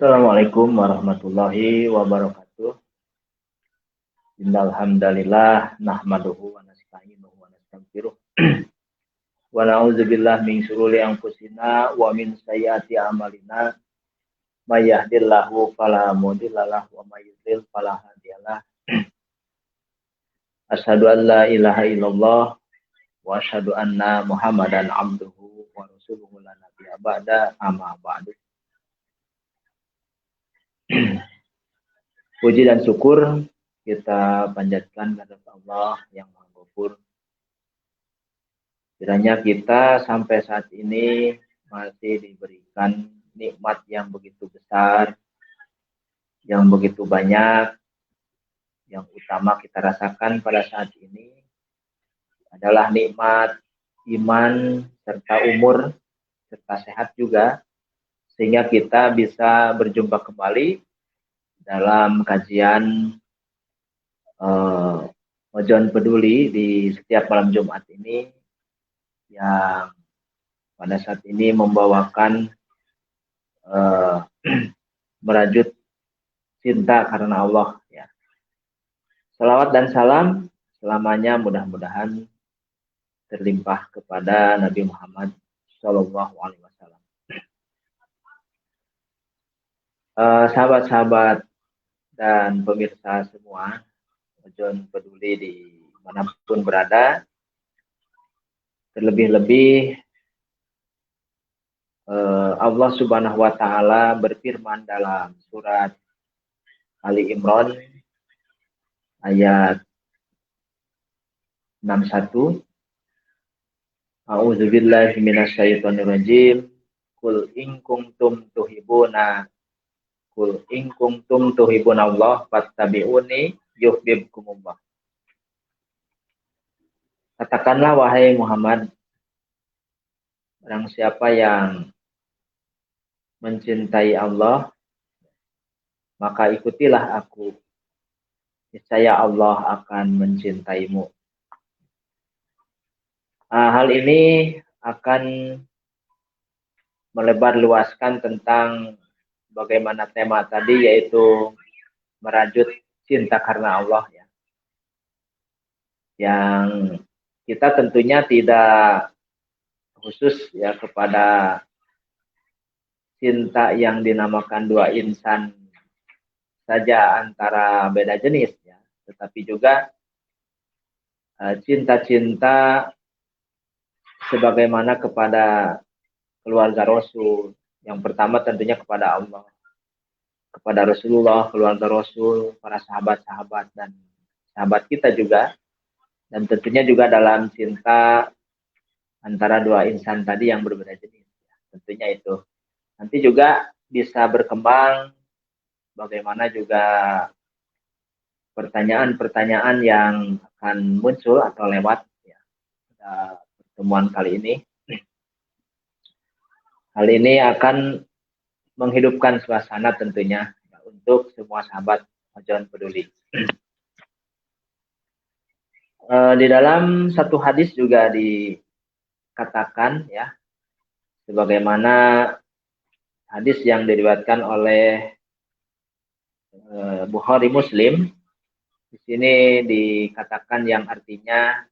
Assalamualaikum warahmatullahi wabarakatuh. Innal hamdalillah nahmaduhu wa nasta'inuhu wa nastaghfiruh. Wa na'udzubillahi min syururi anfusina wa min sayyiati a'malina. May yahdihillahu fala mudhillalah wa may yudhlil fala hadiyalah. Asyhadu an la ilaha illallah wa asyhadu anna Muhammadan abduhu wa rasuluhu la nabiyya ba'da amma ba'du. Puji dan syukur kita panjatkan kepada Allah yang Maha Ghafur. Kiranya kita sampai saat ini masih diberikan nikmat yang begitu besar, yang begitu banyak. Yang utama kita rasakan pada saat ini adalah nikmat iman serta umur serta sehat juga, sehingga kita bisa berjumpa kembali dalam kajian Ojon Peduli di setiap malam Jumat ini, yang pada saat ini membawakan merajut cinta karena Allah, ya. Salawat dan salam selamanya mudah-mudahan terlimpah kepada Nabi Muhammad Shallallahu Alaihi Wasallam. Sahabat-sahabat dan pemirsa semua, Ojon Peduli di manapun berada, terlebih-lebih Allah Subhanahu wa Ta'ala berfirman dalam surat Ali Imran ayat 61. A'udzubillahi minasyaitonirrajim. Qul in kuntum tuhibunallah fattabi'uni yuhibbukumullah. Katakanlah wahai Muhammad, barang siapa yang mencintai Allah, maka ikutilah aku. Niscaya Allah akan mencintaimu. Hal ini akan melebar luaskan tentang bagaimana tema tadi, yaitu merajut cinta karena Allah, ya. Yang kita tentunya tidak khusus ya kepada cinta yang dinamakan dua insan saja antara beda jenis, ya, tetapi juga cinta-cinta sebagaimana kepada keluarga Rasul. Yang pertama tentunya kepada Allah, kepada Rasulullah, keluarga Rasul, para sahabat-sahabat dan sahabat kita juga, dan tentunya juga dalam cinta antara dua insan tadi yang berbeda jenis, ya. Tentunya itu nanti juga bisa berkembang bagaimana juga pertanyaan-pertanyaan yang akan muncul atau lewat, ya, pada pertemuan kali ini. Hal ini akan menghidupkan suasana tentunya untuk semua sahabat Ojon Peduli. Di dalam satu hadis juga dikatakan, ya, sebagaimana hadis yang diriwayatkan oleh Bukhari Muslim. Di sini dikatakan yang artinya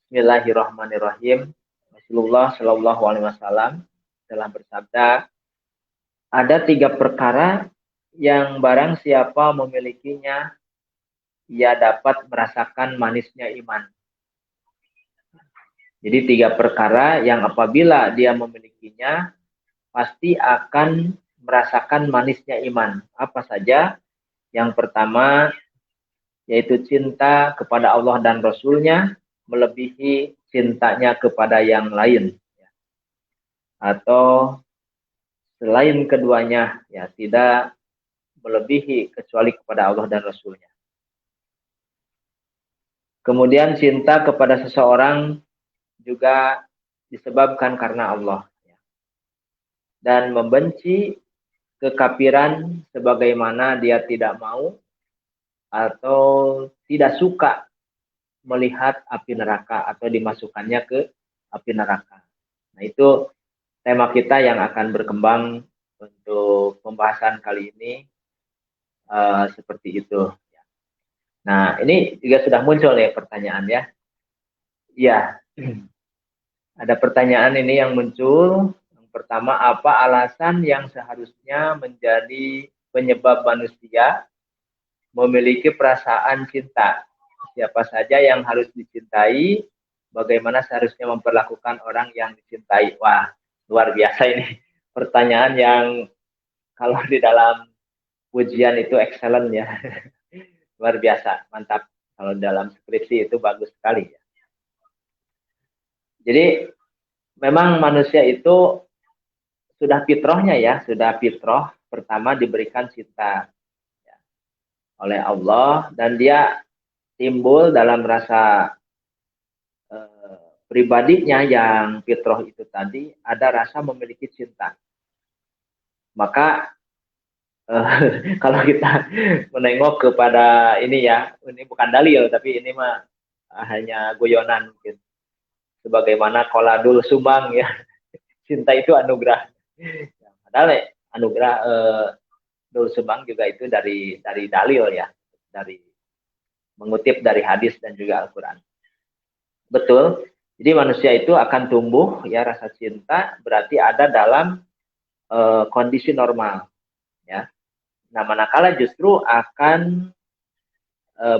Bismillahirrahmanirrahim. Rasulullah Shallallahu Alaihi Wasallam telah bersabda, ada 3 perkara yang barang siapa memilikinya, ia dapat merasakan manisnya iman. Jadi 3 perkara yang apabila dia memilikinya, pasti akan merasakan manisnya iman. Apa saja? Yang pertama, yaitu cinta kepada Allah dan Rasul-Nya melebihi cintanya kepada yang lain. Atau selain keduanya, ya, tidak melebihi kecuali kepada Allah dan Rasul-Nya. Kemudian cinta kepada seseorang juga disebabkan karena Allah, ya. Dan membenci kekafiran sebagaimana dia tidak mau atau tidak suka melihat api neraka atau dimasukkannya ke api neraka. Nah, itu tema kita yang akan berkembang untuk pembahasan kali ini seperti itu. Nah, ini juga sudah muncul nih pertanyaan ya. Iya, ada pertanyaan ini yang muncul. Yang pertama, apa alasan yang seharusnya menjadi penyebab manusia memiliki perasaan cinta? Siapa saja yang harus dicintai? Bagaimana seharusnya memperlakukan orang yang dicintai? Wah, luar biasa ini. Pertanyaan yang kalau di dalam pujian itu excellent ya. Luar biasa, mantap. Kalau dalam skripsi itu bagus sekali ya. Jadi memang manusia itu sudah fitrahnya ya, sudah fitrah pertama diberikan cinta ya, oleh Allah, dan dia timbul dalam rasa pribadinya yang fitrah itu tadi ada rasa memiliki cinta. Maka kalau kita menengok kepada ini ya, ini bukan dalil tapi ini mah hanya guyonan mungkin. Sebagaimana koladul sumbang ya, cinta itu anugerah. Padahal anugerah dul sumbang juga itu dari dalil ya, dari mengutip dari hadis dan juga Al-Quran. Betul. Jadi manusia itu akan tumbuh ya rasa cinta berarti ada dalam kondisi normal ya. Nah, manakala justru akan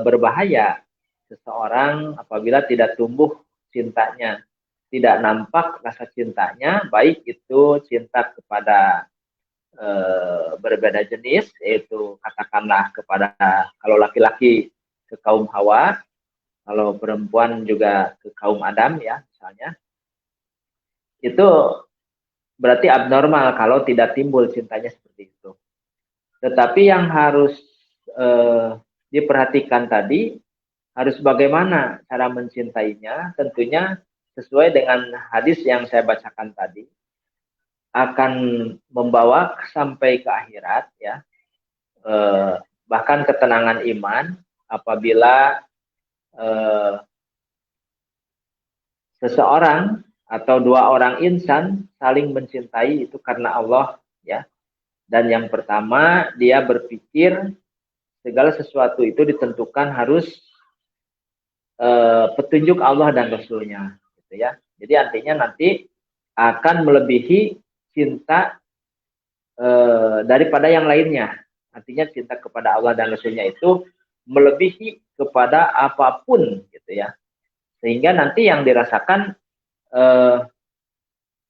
berbahaya seseorang apabila tidak tumbuh cintanya, tidak nampak rasa cintanya, baik itu cinta kepada berbeda jenis, yaitu katakanlah kepada kalau laki-laki ke kaum Hawa, kalau perempuan juga ke kaum Adam ya misalnya, itu berarti abnormal kalau tidak timbul cintanya seperti itu. Tetapi yang harus diperhatikan tadi, harus bagaimana cara mencintainya, tentunya sesuai dengan hadis yang saya bacakan tadi, akan membawa sampai ke akhirat ya, bahkan ketenangan iman apabila seseorang atau dua orang insan saling mencintai itu karena Allah ya. Dan yang pertama dia berpikir segala sesuatu itu ditentukan harus petunjuk Allah dan Rasulnya gitu ya. Jadi artinya nanti akan melebihi cinta daripada yang lainnya. Artinya cinta kepada Allah dan Rasulnya itu melebihi kepada apapun gitu ya. Sehingga nanti yang dirasakan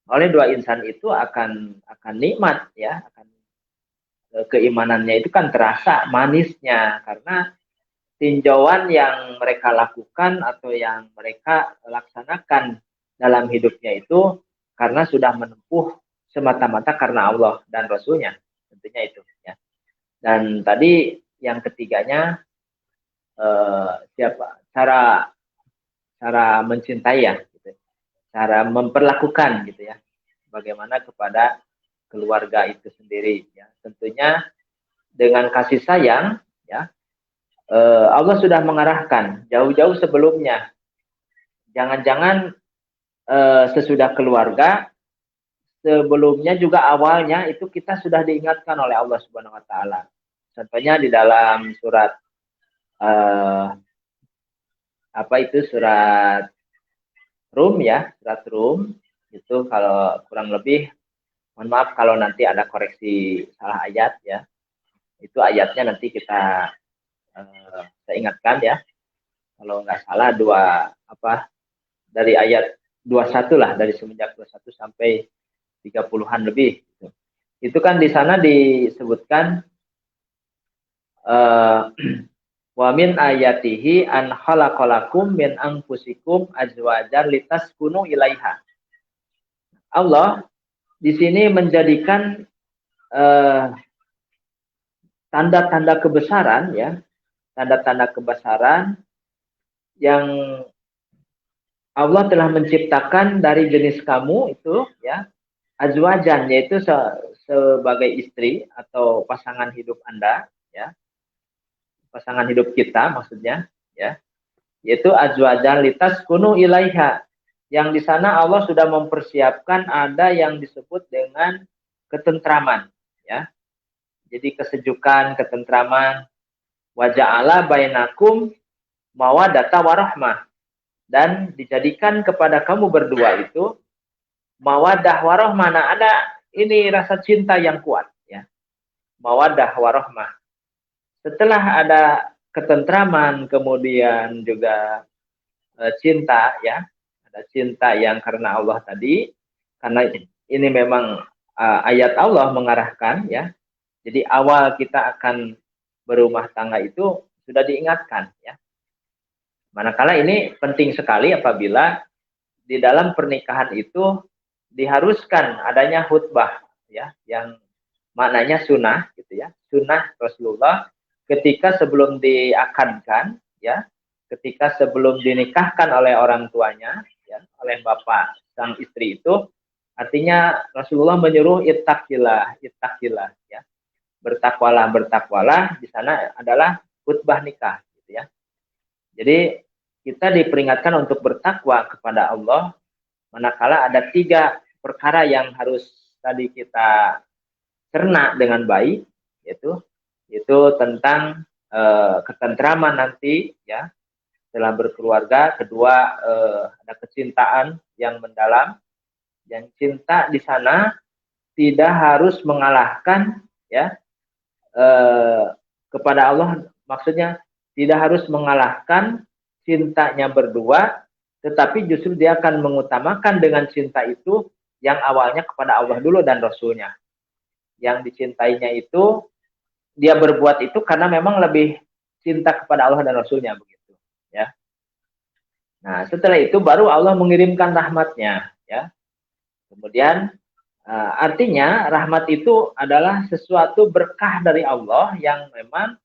oleh dua insan itu akan nikmat ya, akan keimanannya itu kan terasa manisnya karena tinjauan yang mereka lakukan atau yang mereka laksanakan dalam hidupnya itu karena sudah menempuh semata-mata karena Allah dan Rasulnya, tentunya itu ya. Dan tadi yang ketiganya cara mencintai ya, gitu. Cara memperlakukan gitu ya, bagaimana kepada keluarga itu sendiri ya. Tentunya dengan kasih sayang ya. Allah sudah mengarahkan jauh-jauh sebelumnya. Jangan-jangan sesudah keluarga, sebelumnya juga awalnya itu kita sudah diingatkan oleh Allah Subhanahu Wa Taala. Contohnya di dalam surat surat Rum ya, surat Rum itu kalau kurang lebih, mohon maaf kalau nanti ada koreksi salah ayat ya. Itu ayatnya nanti kita saya ingatkan ya. Kalau nggak salah dari ayat 21 lah, dari semenjak 21 sampai 30-an lebih. Itu kan di sana disebutkan wa min ayatihi an khalaqalakum min anfusikum azwajan litaskunu ilaiha. Allah di sini menjadikan tanda-tanda kebesaran ya, tanda-tanda kebesaran yang Allah telah menciptakan dari jenis kamu itu ya, azwajan yaitu sebagai istri atau pasangan hidup Anda ya. Pasangan hidup kita maksudnya ya. Yaitu azwajan litaskunu ilaiha. Yang di sana Allah sudah mempersiapkan ada yang disebut dengan ketentraman ya. Jadi kesejukan, ketentraman, wa ja'ala bainakum mawaddata warahmah, dan dijadikan kepada kamu berdua itu mawaddah warahmah. Nah, ada ini rasa cinta yang kuat, ya. Mawaddah warahmah. Setelah ada ketentraman, kemudian juga cinta, ya. Ada cinta yang karena Allah tadi, karena ini memang ayat Allah mengarahkan, ya. Jadi awal kita akan berumah tangga itu sudah diingatkan, ya. Manakala ini penting sekali apabila di dalam pernikahan itu diharuskan adanya khutbah, ya, yang maknanya sunnah, gitu ya, sunnah Rasulullah ketika sebelum diakadkan, ya, ketika sebelum dinikahkan oleh orang tuanya, ya, oleh bapak sang istri itu, artinya Rasulullah menyuruh ittaqillah, ittaqillah, ya, bertakwalah, bertakwalah. Di sana adalah khutbah nikah, gitu ya. Jadi kita diperingatkan untuk bertakwa kepada Allah manakala ada 3 perkara yang harus tadi kita cerna dengan baik, yaitu tentang ketentraman nanti, ya, setelah berkeluarga. Kedua, ada kecintaan yang mendalam, dan cinta di sana tidak harus mengalahkan, ya, kepada Allah, maksudnya tidak harus mengalahkan cintanya berdua, tetapi justru dia akan mengutamakan dengan cinta itu yang awalnya kepada Allah dulu dan Rasulnya. Yang dicintainya itu, dia berbuat itu karena memang lebih cinta kepada Allah dan Rasulnya, begitu, ya. Nah, setelah itu baru Allah mengirimkan rahmatnya, ya. Kemudian artinya rahmat itu adalah sesuatu berkah dari Allah yang memang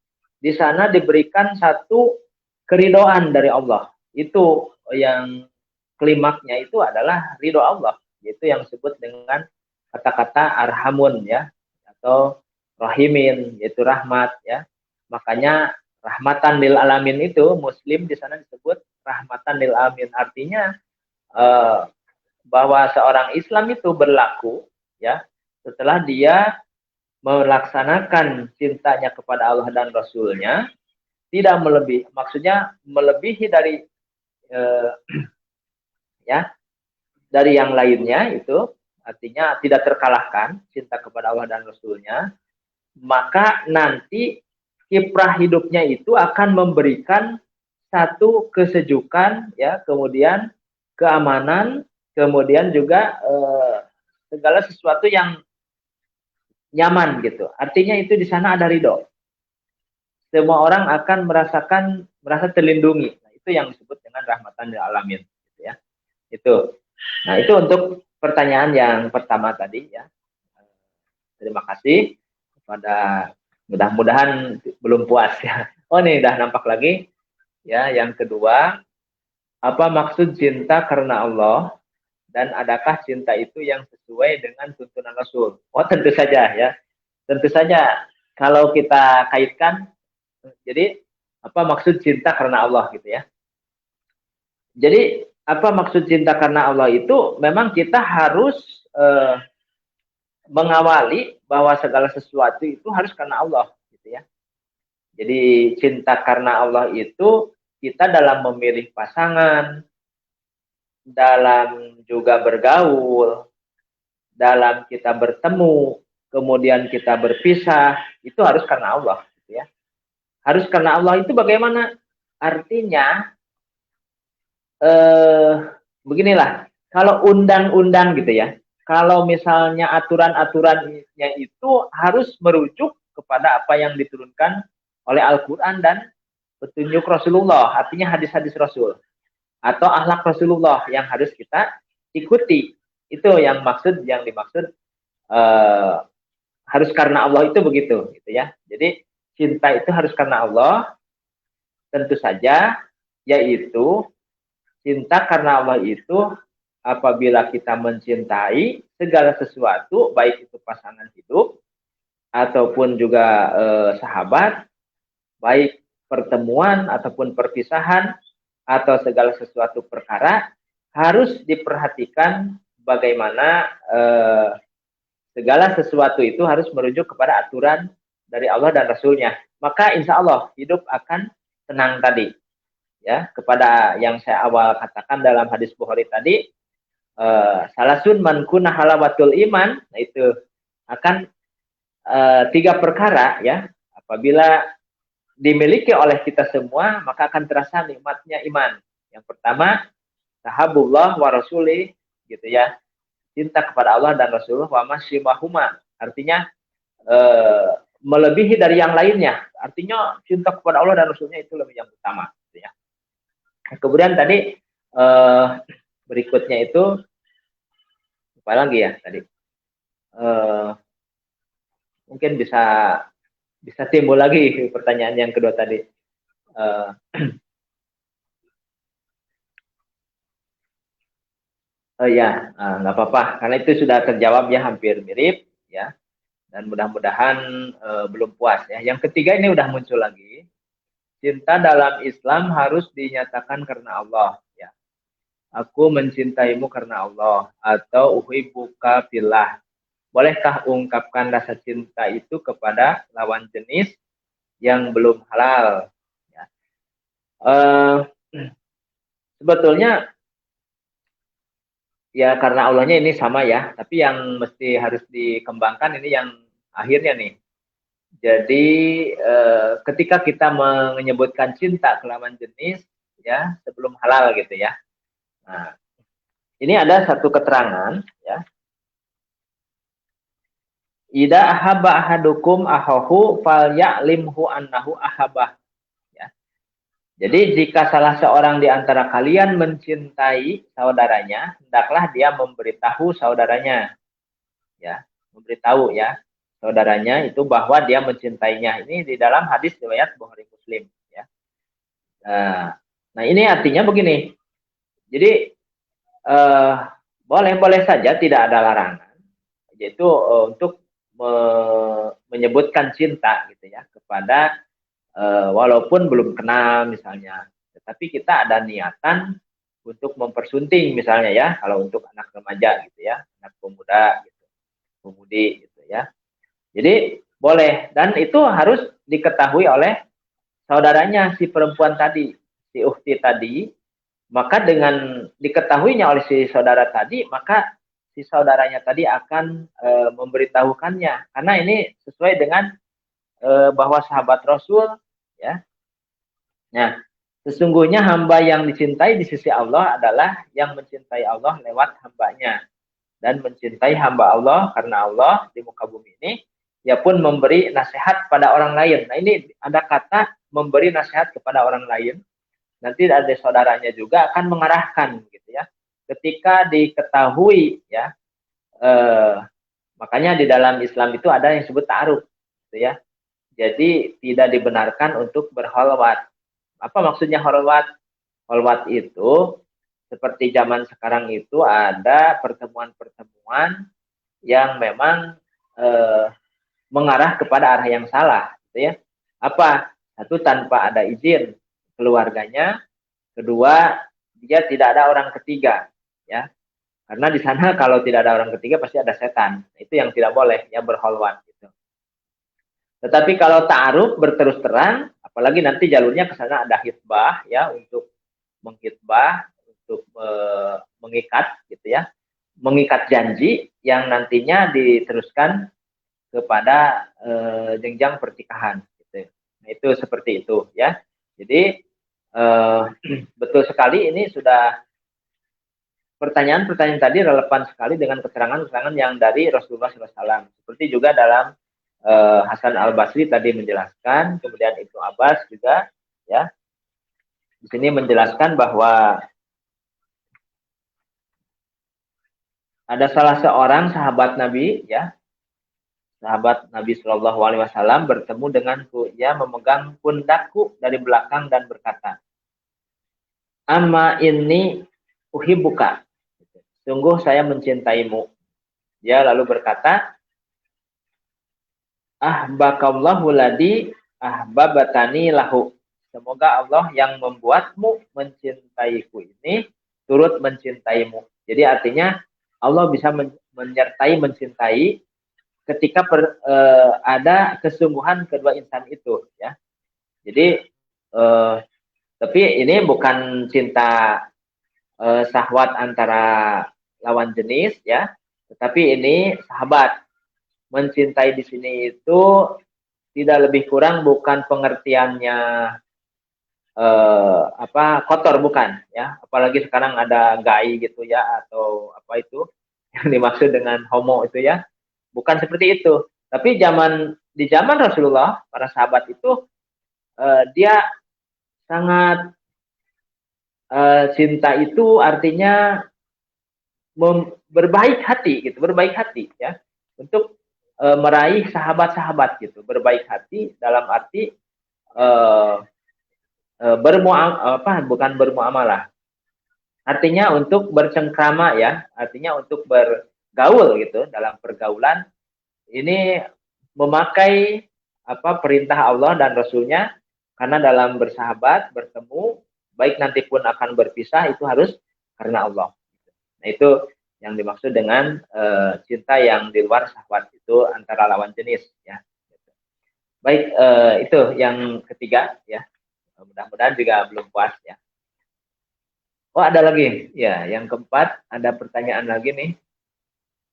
di sana diberikan satu keridoan dari Allah. Itu yang klimaknya itu adalah ridho Allah, yaitu yang disebut dengan kata-kata arhamun, ya, atau rahimin, yaitu rahmat, ya. Makanya rahmatan lil alamin itu muslim di sana disebut rahmatan lil alamin. Artinya bahwa seorang Islam itu berlaku, ya, setelah dia melaksanakan cintanya kepada Allah dan Rasulnya, tidak melebihi, maksudnya melebihi dari ya, dari yang lainnya, itu artinya tidak terkalahkan cinta kepada Allah dan Rasulnya, maka nanti kiprah hidupnya itu akan memberikan satu kesejukan, ya, kemudian keamanan, kemudian juga segala sesuatu yang nyaman, gitu. Artinya itu di sana ada ridho. Semua orang akan merasa terlindungi. Nah, itu yang disebut dengan rahmatan lil alamin, gitu ya. Itu. Nah, itu untuk pertanyaan yang pertama tadi, ya. Terima kasih kepada, mudah-mudahan belum puas, ya. Oh, nih udah nampak lagi, ya. Yang kedua, apa maksud cinta karena Allah, dan adakah cinta itu yang sesuai dengan tuntunan Rasul? Oh, tentu saja, ya. Tentu saja kalau kita kaitkan, jadi apa maksud cinta karena Allah, gitu ya. Jadi apa maksud cinta karena Allah itu memang kita harus mengawali bahwa segala sesuatu itu harus karena Allah, gitu ya. Jadi cinta karena Allah itu kita dalam memilih pasangan, dalam juga bergaul, dalam kita bertemu, kemudian kita berpisah, itu harus karena Allah, gitu ya. Harus karena Allah itu bagaimana? Artinya beginilah, kalau undang-undang, gitu ya, kalau misalnya aturan-aturannya itu harus merujuk kepada apa yang diturunkan oleh Al-Quran dan petunjuk Rasulullah, artinya hadis-hadis Rasul atau akhlak Rasulullah yang harus kita ikuti. Itu yang dimaksud harus karena Allah itu begitu, gitu ya. Jadi cinta itu harus karena Allah, tentu saja, yaitu cinta karena Allah itu apabila kita mencintai segala sesuatu, baik itu pasangan hidup ataupun juga sahabat, baik pertemuan ataupun perpisahan atau segala sesuatu perkara, harus diperhatikan bagaimana segala sesuatu itu harus merujuk kepada aturan dari Allah dan Rasulnya. Maka insya Allah hidup akan tenang tadi. Ya, kepada yang saya awal katakan dalam hadis Bukhari tadi, salasun man kuna halawatul iman, nah itu akan tiga perkara ya, apabila dimiliki oleh kita semua maka akan terasa nikmatnya iman. Yang pertama, tahabullah wa rasuli, gitu ya, cinta kepada Allah dan Rasulullah, wa masyimahuma, artinya melebihi dari yang lainnya, artinya cinta kepada Allah dan Rasulnya itu lebih yang utama, gitu ya. Kemudian tadi berikutnya itu apa lagi ya tadi, mungkin bisa timbul lagi pertanyaan yang kedua tadi. Ya, nggak apa-apa, karena itu sudah terjawab ya, hampir mirip ya, dan mudah-mudahan belum puas ya. Yang ketiga ini udah muncul lagi, cinta dalam Islam harus dinyatakan karena Allah ya. Aku mencintaimu karena Allah, atau uhibbuka fillah. Bolehkah ungkapkan rasa cinta itu kepada lawan jenis yang belum halal? Ya. Sebetulnya ya karena Allahnya ini sama ya, tapi yang mesti harus dikembangkan ini yang akhirnya nih. Jadi ketika kita menyebutkan cinta ke lawan jenis ya sebelum halal gitu ya. Nah, ini ada satu keterangan ya. Ida ahabba ahadukum ahahu falya'limhu annahu ahabah. Ya. Jadi jika salah seorang di antara kalian mencintai saudaranya, hendaklah dia memberitahu saudaranya. Ya, memberitahu ya saudaranya itu bahwa dia mencintainya. Ini di dalam hadis riwayat Bukhari Muslim ya. Nah, ini artinya begini. Jadi boleh-boleh saja, tidak ada larangan, yaitu untuk menyebutkan cinta gitu ya kepada walaupun belum kenal misalnya, tetapi kita ada niatan untuk mempersunting misalnya ya, kalau untuk anak remaja gitu ya, anak pemuda gitu, pemudi gitu ya. Jadi boleh, dan itu harus diketahui oleh saudaranya si perempuan tadi, si ukhti tadi. Maka dengan diketahuinya oleh si saudara tadi, maka si saudaranya tadi akan memberitahukannya, karena ini sesuai dengan bahwa sahabat Rasul ya. Nah, sesungguhnya hamba yang dicintai di sisi Allah adalah yang mencintai Allah lewat hambanya, dan mencintai hamba Allah karena Allah di muka bumi ini, ya pun memberi nasihat pada orang lain. Nah, ini ada kata memberi nasihat kepada orang lain. Nanti ada saudaranya juga akan mengarahkan gitu ya. Ketika diketahui ya, makanya di dalam Islam itu ada yang disebut ta'aruf gitu ya. Jadi tidak dibenarkan untuk berholwat. Apa maksudnya holwat? Holwat itu seperti zaman sekarang itu ada pertemuan-pertemuan yang memang mengarah kepada arah yang salah gitu ya. Apa? Satu, tanpa ada izin keluarganya. Kedua, dia tidak ada orang ketiga ya. Karena di sana kalau tidak ada orang ketiga pasti ada setan. Itu yang tidak boleh ya, berholwat gitu. Tetapi kalau ta'aruf berterus terang, apalagi nanti jalurnya ke sana ada hitbah ya, untuk menghitbah, untuk mengikat gitu ya. Mengikat janji yang nantinya diteruskan kepada jenjang pertikahan gitu. Nah, itu seperti itu ya. Jadi betul sekali, ini sudah pertanyaan-pertanyaan tadi relevan sekali dengan keterangan-keterangan yang dari Rasulullah SAW. Seperti juga dalam Hasan Al-Basri tadi menjelaskan, kemudian Ibnu Abbas juga ya di sini menjelaskan bahwa ada salah seorang sahabat Nabi ya, sahabat Nabi Shallallahu Alaihi Wasallam bertemu denganku, ia memegang pundakku dari belakang dan berkata, "Amma ini uhibbuka, sungguh saya mencintaimu." Dia lalu berkata, "Ahbakallahu ladi ahbabatani lahu." Semoga Allah yang membuatmu mencintaiku ini turut mencintaimu. Jadi artinya Allah bisa menyertai, mencintai ketika ada kesungguhan kedua insan itu ya. Jadi tapi ini bukan cinta syahwat antara lawan jenis ya, tetapi ini sahabat. Mencintai di sini itu tidak lebih kurang bukan pengertiannya kotor, bukan ya, apalagi sekarang ada gay gitu ya, atau apa itu yang dimaksud dengan homo itu ya, bukan seperti itu. Tapi di zaman Rasulullah, para sahabat itu dia sangat cinta itu artinya berbaik hati gitu, berbaik hati ya, untuk meraih sahabat-sahabat gitu, berbaik hati dalam arti bukan bermuamalah, artinya untuk bercengkrama ya, artinya untuk bergaul gitu, dalam pergaulan ini memakai perintah Allah dan Rasulnya, karena dalam bersahabat bertemu baik nanti pun akan berpisah itu harus karena Allah. Nah itu yang dimaksud dengan cinta yang di luar syahwat, itu antara lawan jenis ya. Baik, itu yang ketiga ya. Mudah-mudahan juga belum puas ya. Oh ada lagi ya, yang keempat ada pertanyaan lagi nih.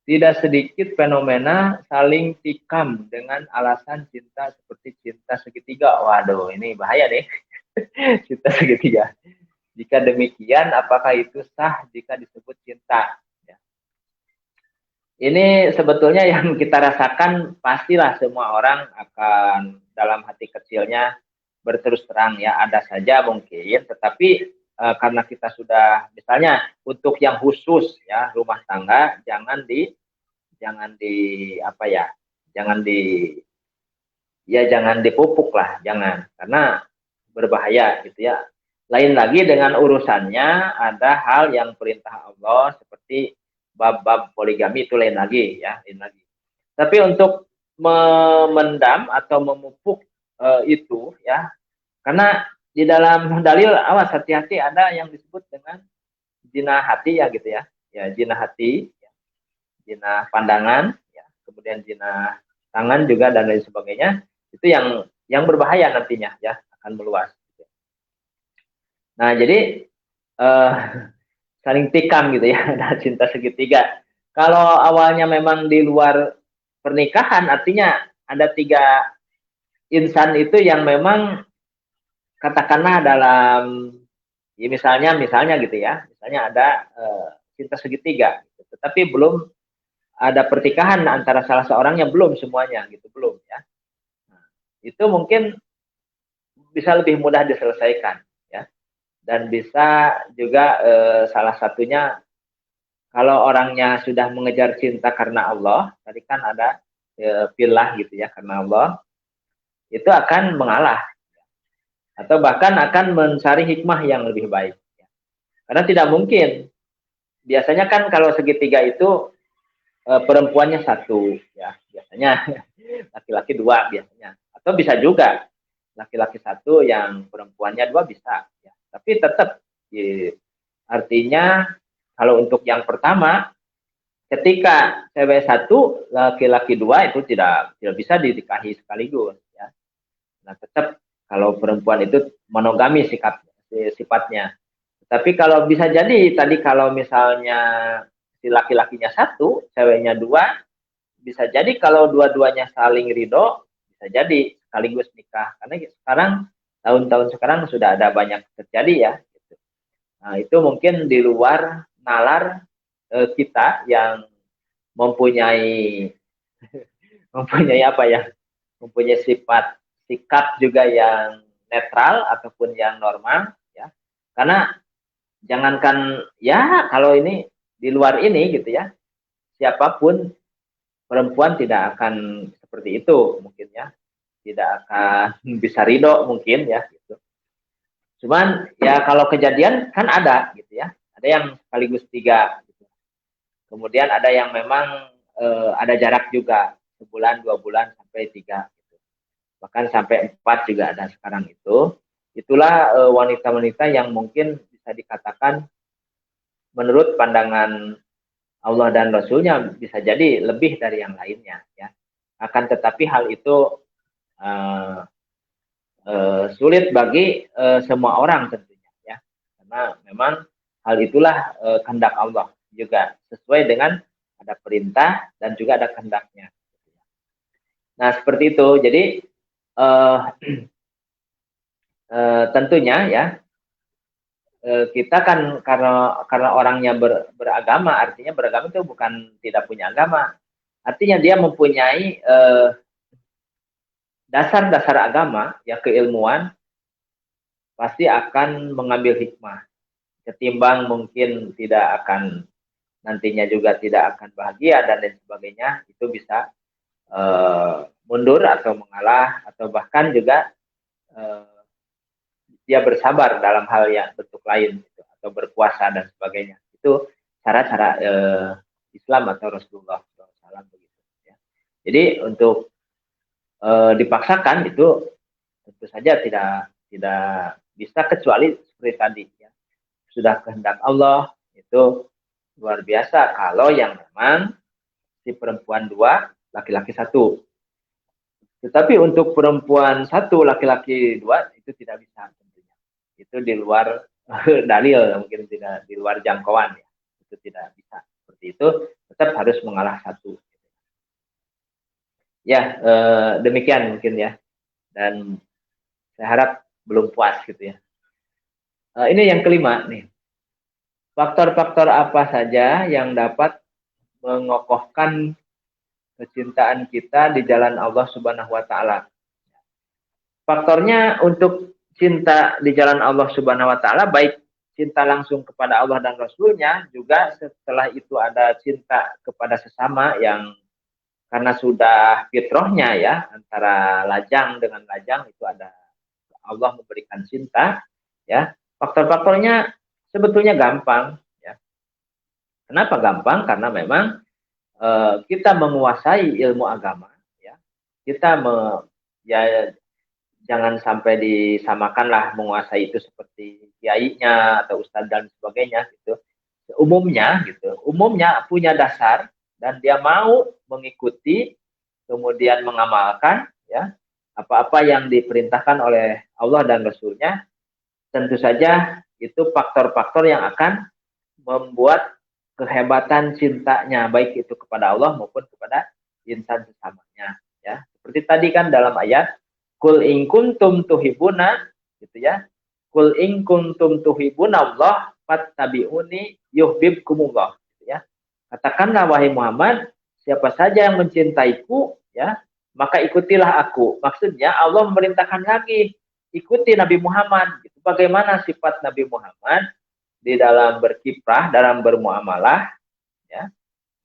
Tidak sedikit fenomena saling tikam dengan alasan cinta seperti cinta segitiga. Waduh, ini bahaya nih. Cinta segitiga. Jika demikian, apakah itu sah jika disebut cinta? Ya. Ini sebetulnya yang kita rasakan, pastilah semua orang akan dalam hati kecilnya berterus terang ya, ada saja mungkin, tetapi karena kita sudah, misalnya untuk yang khusus ya, rumah tangga, jangan di jangan dipupuk lah, jangan, karena berbahaya gitu ya. Lain lagi dengan urusannya ada hal yang perintah Allah seperti bab-bab poligami, itu lain lagi ya, lain lagi. Tapi untuk memendam atau memupuk itu ya, karena di dalam dalil, awas hati-hati, ada yang disebut dengan zina hati ya gitu ya, ya zina hati, ya, zina pandangan, ya, kemudian zina tangan juga dan lain sebagainya, itu yang berbahaya nantinya ya, akan meluas. Nah jadi saling tikam gitu ya, ada cinta segitiga. Kalau awalnya memang di luar pernikahan, artinya ada tiga insan itu yang memang katakanlah dalam ya, misalnya gitu ya, misalnya ada cinta segitiga, gitu. Tetapi belum ada pertikahan antara salah seorangnya, belum semuanya gitu, belum ya. Nah, itu mungkin bisa lebih mudah diselesaikan ya, dan bisa juga salah satunya, kalau orangnya sudah mengejar cinta karena Allah, tadi kan ada pilah gitu ya, karena Allah, itu akan mengalah atau bahkan akan mencari hikmah yang lebih baik. Karena tidak mungkin, biasanya kan kalau segitiga itu perempuannya satu ya, biasanya laki-laki dua biasanya, atau bisa juga laki-laki satu yang perempuannya dua, bisa ya. Tapi tetap ya, artinya kalau untuk yang pertama, ketika cewek satu laki-laki dua, itu tidak bisa dinikahi sekaligus ya. Nah tetap kalau perempuan itu monogami sifatnya. Tapi kalau bisa jadi tadi, kalau misalnya si laki-lakinya satu, ceweknya dua, bisa jadi kalau dua-duanya saling ridho, bisa jadi sekaligus nikah. Karena sekarang, tahun-tahun sekarang sudah ada banyak terjadi ya. Gitu. Nah itu mungkin di luar nalar kita yang mempunyai apa ya, mempunyai sikap juga yang netral ataupun yang normal ya. Karena jangankan ya, kalau ini di luar ini gitu ya, siapapun perempuan tidak akan seperti itu mungkin ya, tidak akan bisa ridho mungkin ya gitu. Cuman ya kalau kejadian kan ada gitu ya, ada yang sekaligus tiga gitu. Kemudian ada yang memang ada jarak juga, sebulan, 2 bulan, sampai 3 gitu. Bahkan sampai 4 juga ada sekarang itu. Itulah wanita-wanita yang mungkin bisa dikatakan menurut pandangan Allah dan Rasulnya bisa jadi lebih dari yang lainnya ya. Akan tetapi hal itu sulit bagi semua orang tentunya ya, karena memang hal itulah kehendak Allah juga, sesuai dengan ada perintah dan juga ada kehendaknya. Nah seperti itu. Jadi uh, tentunya ya, kita kan karena orangnya beragama, artinya beragama itu bukan tidak punya agama, artinya dia mempunyai dasar-dasar agama ya, keilmuan, pasti akan mengambil hikmah, ketimbang mungkin tidak akan, nantinya juga tidak akan bahagia dan lain sebagainya, itu bisa mundur atau mengalah, atau bahkan juga dia bersabar dalam hal yang bentuk lain gitu, atau berpuasa dan sebagainya. Itu cara-cara Islam atau Rasulullah SAW begitu ya. Jadi untuk dipaksakan itu tentu saja tidak bisa, kecuali seperti tadi ya, sudah kehendak Allah itu luar biasa kalau yang memang si perempuan 2, laki-laki 1. Tetapi untuk perempuan 1, laki-laki 2 itu tidak bisa tentunya. Itu di luar dalil, mungkin tidak, di luar jangkauan ya. Itu tidak bisa seperti itu, tetap harus mengalah 1. Ya, demikian mungkin ya. Dan saya harap belum puas gitu ya. Ini yang kelima nih. Faktor-faktor apa saja yang dapat mengokohkan kecintaan kita di jalan Allah Subhanahu wa taala? Faktornya untuk cinta di jalan Allah Subhanahu wa taala, baik cinta langsung kepada Allah dan Rasulnya, juga setelah itu ada cinta kepada sesama yang karena sudah fitrahnya ya, antara lajang dengan lajang itu ada, Allah memberikan cinta ya. Faktor-faktornya sebetulnya gampang ya. Kenapa gampang? Karena memang kita menguasai ilmu agama ya. Kita ya jangan sampai disamakanlah menguasai itu seperti kiainya atau ustadz dan sebagainya gitu. Umumnya punya dasar dan dia mau mengikuti, kemudian mengamalkan ya apa-apa yang diperintahkan oleh Allah dan Rasulnya. Tentu saja itu faktor-faktor yang akan membuat kehebatan cintanya, baik itu kepada Allah maupun kepada insan sesamanya ya. Seperti tadi kan dalam ayat, kul in kuntum tuhibuna gitu ya, kul in kuntum tuhibuna Allah fattabi'uni yuhibbukumullah gitu ya. Katakanlah wahai Muhammad, siapa saja yang mencintaiku ya, maka ikutilah aku. Maksudnya Allah memerintahkan lagi, ikuti Nabi Muhammad gitu. Bagaimana sifat Nabi Muhammad di dalam berkiprah, dalam bermuamalah ya.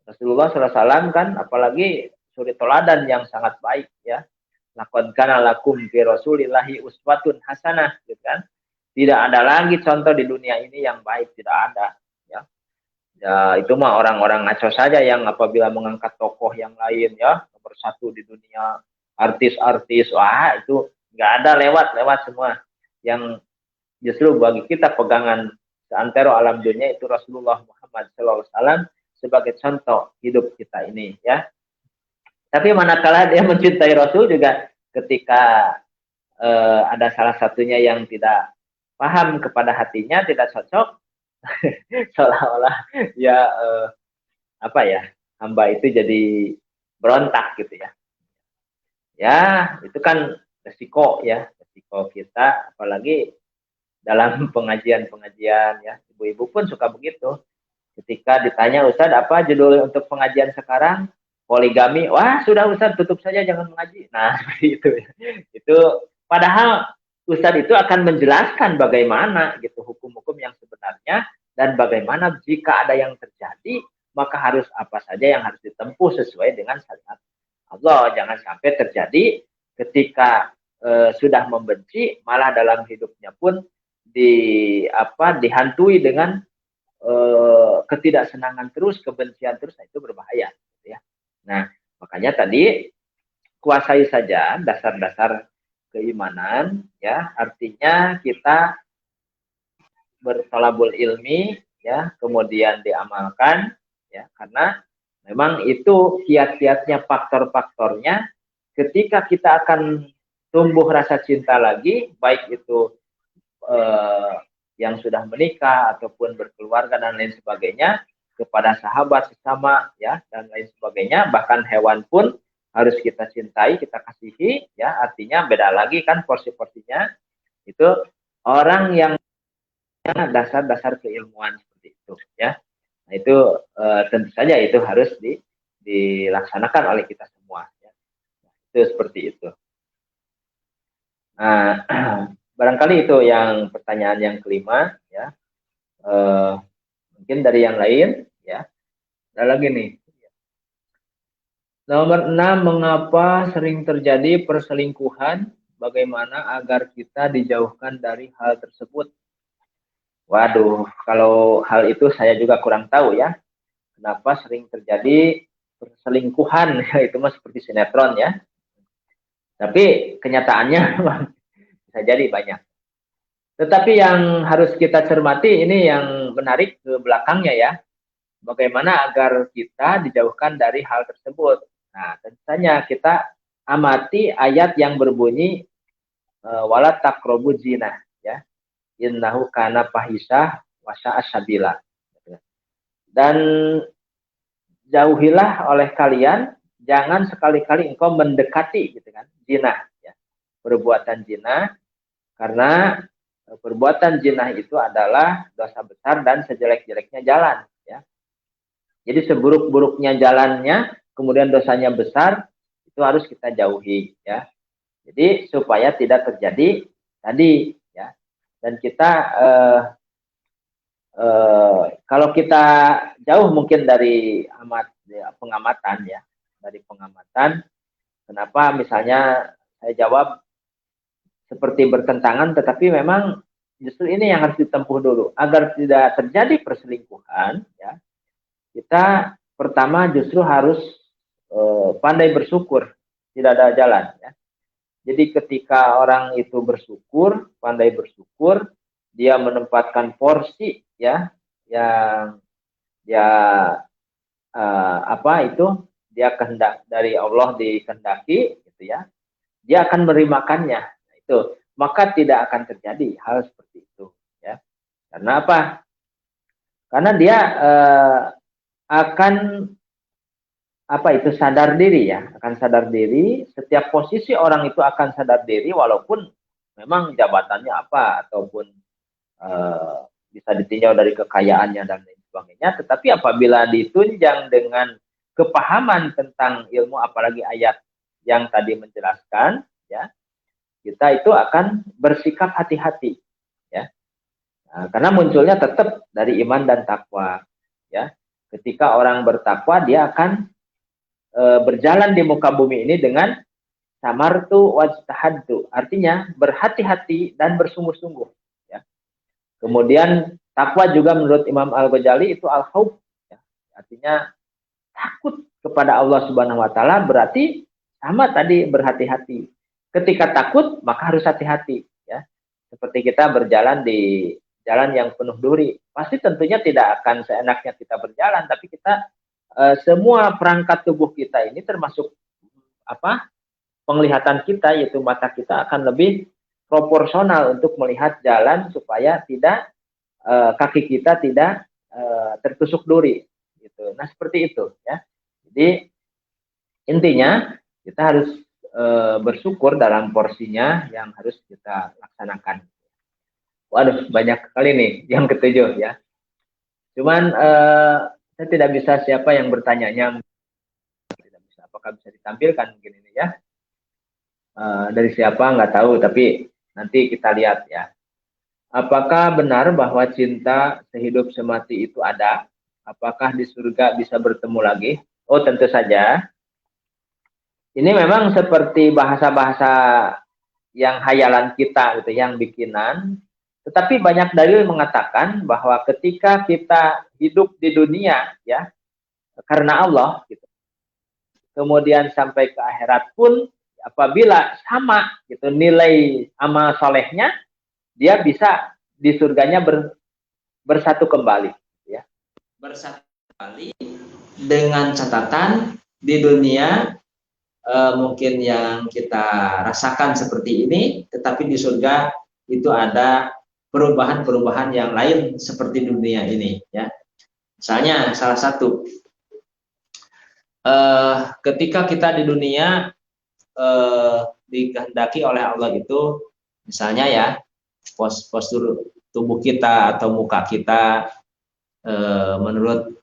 Rasulullah SAW kan apalagi suri toladan yang sangat baik ya. Laqad kana lakum fi Rasulillahi uswatun hasanah gitu kan. Tidak ada lagi contoh di dunia ini yang baik, tidak ada ya. Ya itu mah orang-orang ngaco saja yang apabila mengangkat tokoh yang lain ya, nomor 1 di dunia, artis-artis, wah itu nggak ada, lewat semua. Yang justru bagi kita pegangan seantero alam dunia itu Rasulullah Muhammad SAW sebagai contoh hidup kita ini ya. Tapi manakala dia mencintai Rasul juga, ketika ada salah satunya yang tidak paham kepada hatinya, tidak cocok, seolah-olah ya apa ya, hamba itu jadi berontak gitu ya. Ya itu kan resiko ya, resiko kita, apalagi dalam pengajian-pengajian ya. Ibu-ibu pun suka begitu. Ketika ditanya, Ustadz apa judul untuk pengajian sekarang? Poligami. Wah sudah Ustadz, tutup saja, jangan mengaji. Nah seperti itu ya. Itu padahal Ustadz itu akan menjelaskan bagaimana gitu hukum-hukum yang sebenarnya, dan bagaimana jika ada yang terjadi maka harus apa saja yang harus ditempuh sesuai dengan syariat Allah. Jangan sampai terjadi ketika sudah membenci, malah dalam hidupnya pun dihantui dengan ketidaksenangan terus, kebencian terus. Nah, itu berbahaya gitu ya. Nah makanya tadi kuasai saja dasar-dasar keimanan ya, artinya kita bertolabul ilmi ya, kemudian diamalkan ya, karena Memang itu kiat-kiatnya, faktor-faktornya. Ketika kita akan tumbuh rasa cinta lagi, baik itu yang sudah menikah ataupun berkeluarga dan lain sebagainya, kepada sahabat sesama ya dan lain sebagainya, bahkan hewan pun harus kita cintai, kita kasihi ya. Artinya beda lagi kan porsi-porsinya. Itu orang yang dasar-dasar keilmuan seperti itu ya. Nah, itu tentu saja itu harus dilaksanakan oleh kita semua ya. Itu seperti itu. Nah, barangkali itu yang pertanyaan yang kelima ya. Mungkin dari yang lain ya. Ada lagi nih. Nomor 6, mengapa sering terjadi perselingkuhan? Bagaimana agar kita dijauhkan dari hal tersebut? Waduh, kalau hal itu saya juga kurang tahu ya. Kenapa sering terjadi perselingkuhan? Itu mah seperti sinetron ya. Tapi kenyataannya bisa jadi banyak. Tetapi yang harus kita cermati ini yang menarik ke belakangnya ya. Bagaimana agar kita dijauhkan dari hal tersebut? Nah, tentu saja kita amati ayat yang berbunyi wala taqrabu zina ya. Innahu kana fahisah wa sa'a sabila. Dan jauhilah oleh kalian, jangan sekali-kali engkau mendekati gitu kan, zina ya. Perbuatan zina, karena perbuatan zina itu adalah dosa besar dan sejelek-jeleknya jalan ya. Jadi seburuk-buruknya jalannya, kemudian dosanya besar, itu harus kita jauhi ya. Jadi supaya tidak terjadi tadi ya. Dan kita kalau kita jauh mungkin dari pengamatan ya, dari pengamatan, kenapa misalnya saya jawab seperti bertentangan, tetapi memang justru ini yang harus ditempuh dulu agar tidak terjadi perselingkuhan ya. Kita pertama justru harus pandai bersyukur, tidak ada jalan ya. Jadi ketika orang itu bersyukur, pandai bersyukur, dia menempatkan porsi ya yang ya apa itu dia kehendak dari Allah dikehendaki gitu ya, dia akan merimakannya. Nah, itu maka tidak akan terjadi hal seperti itu ya. Karena apa? Karena dia akan apa itu sadar diri ya, akan sadar diri. Setiap posisi orang itu akan sadar diri walaupun memang jabatannya apa ataupun bisa ditinjau dari kekayaannya dan lain sebagainya. Tetapi apabila ditunjang dengan kepahaman tentang ilmu, apalagi ayat yang tadi menjelaskan, ya kita itu akan bersikap hati-hati, ya. Nah, karena munculnya tetap dari iman dan takwa, ya. Ketika orang bertakwa, dia akan berjalan di muka bumi ini dengan samartu wajtahaddu, artinya berhati-hati dan bersungguh-sungguh. Ya. Kemudian takwa juga menurut Imam Al-Ghazali itu al-khauf, ya. Artinya takut kepada Allah Subhanahu Wa Taala, berarti sama tadi berhati-hati. Ketika takut maka harus hati-hati. Ya. Seperti kita berjalan di jalan yang penuh duri, pasti tentunya tidak akan seenaknya kita berjalan, tapi kita semua perangkat tubuh kita ini termasuk apa penglihatan kita, yaitu mata kita akan lebih proporsional untuk melihat jalan supaya tidak kaki kita tidak tertusuk duri gitu. Nah seperti itu ya. Jadi intinya kita harus bersyukur dalam porsinya yang harus kita laksanakan. Waduh banyak sekali nih yang ketujuh ya. Cuman saya tidak bisa siapa yang bertanyanya, tidak bisa. Apakah bisa ditampilkan mungkin ini ya? Dari siapa nggak tahu, tapi nanti kita lihat ya. Apakah benar bahwa cinta sehidup semati itu ada? Apakah di surga bisa bertemu lagi? Oh tentu saja. Ini memang seperti bahasa-bahasa yang hayalan kita gitu, yang bikinan. Tetapi banyak dalil mengatakan bahwa ketika kita hidup di dunia ya karena Allah gitu. Kemudian sampai ke akhirat pun apabila sama gitu nilai amal solehnya, dia bisa di surganya bersatu kembali ya. Bersatu kembali dengan catatan di dunia mungkin yang kita rasakan seperti ini, tetapi di surga itu ada perubahan-perubahan yang lain seperti dunia ini, ya. Misalnya salah satu, ketika kita di dunia dikehendaki oleh Allah itu, misalnya ya, postur tubuh kita atau muka kita menurut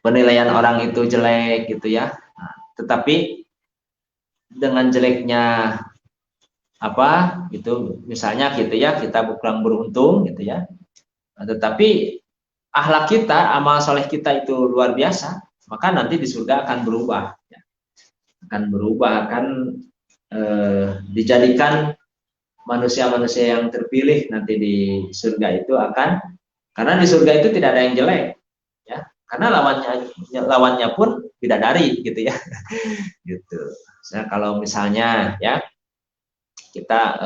penilaian orang itu jelek gitu ya. Nah, tetapi dengan jeleknya apa gitu, misalnya gitu ya, kita kurang beruntung gitu ya. Nah, tetapi akhlak kita, amal soleh kita itu luar biasa, maka nanti di surga akan berubah, ya. Akan dijadikan manusia-manusia yang terpilih nanti di surga itu akan, karena di surga itu tidak ada yang jelek, ya, karena lawannya pun bidadari gitu ya. Gitu. Nah, kalau misalnya ya kita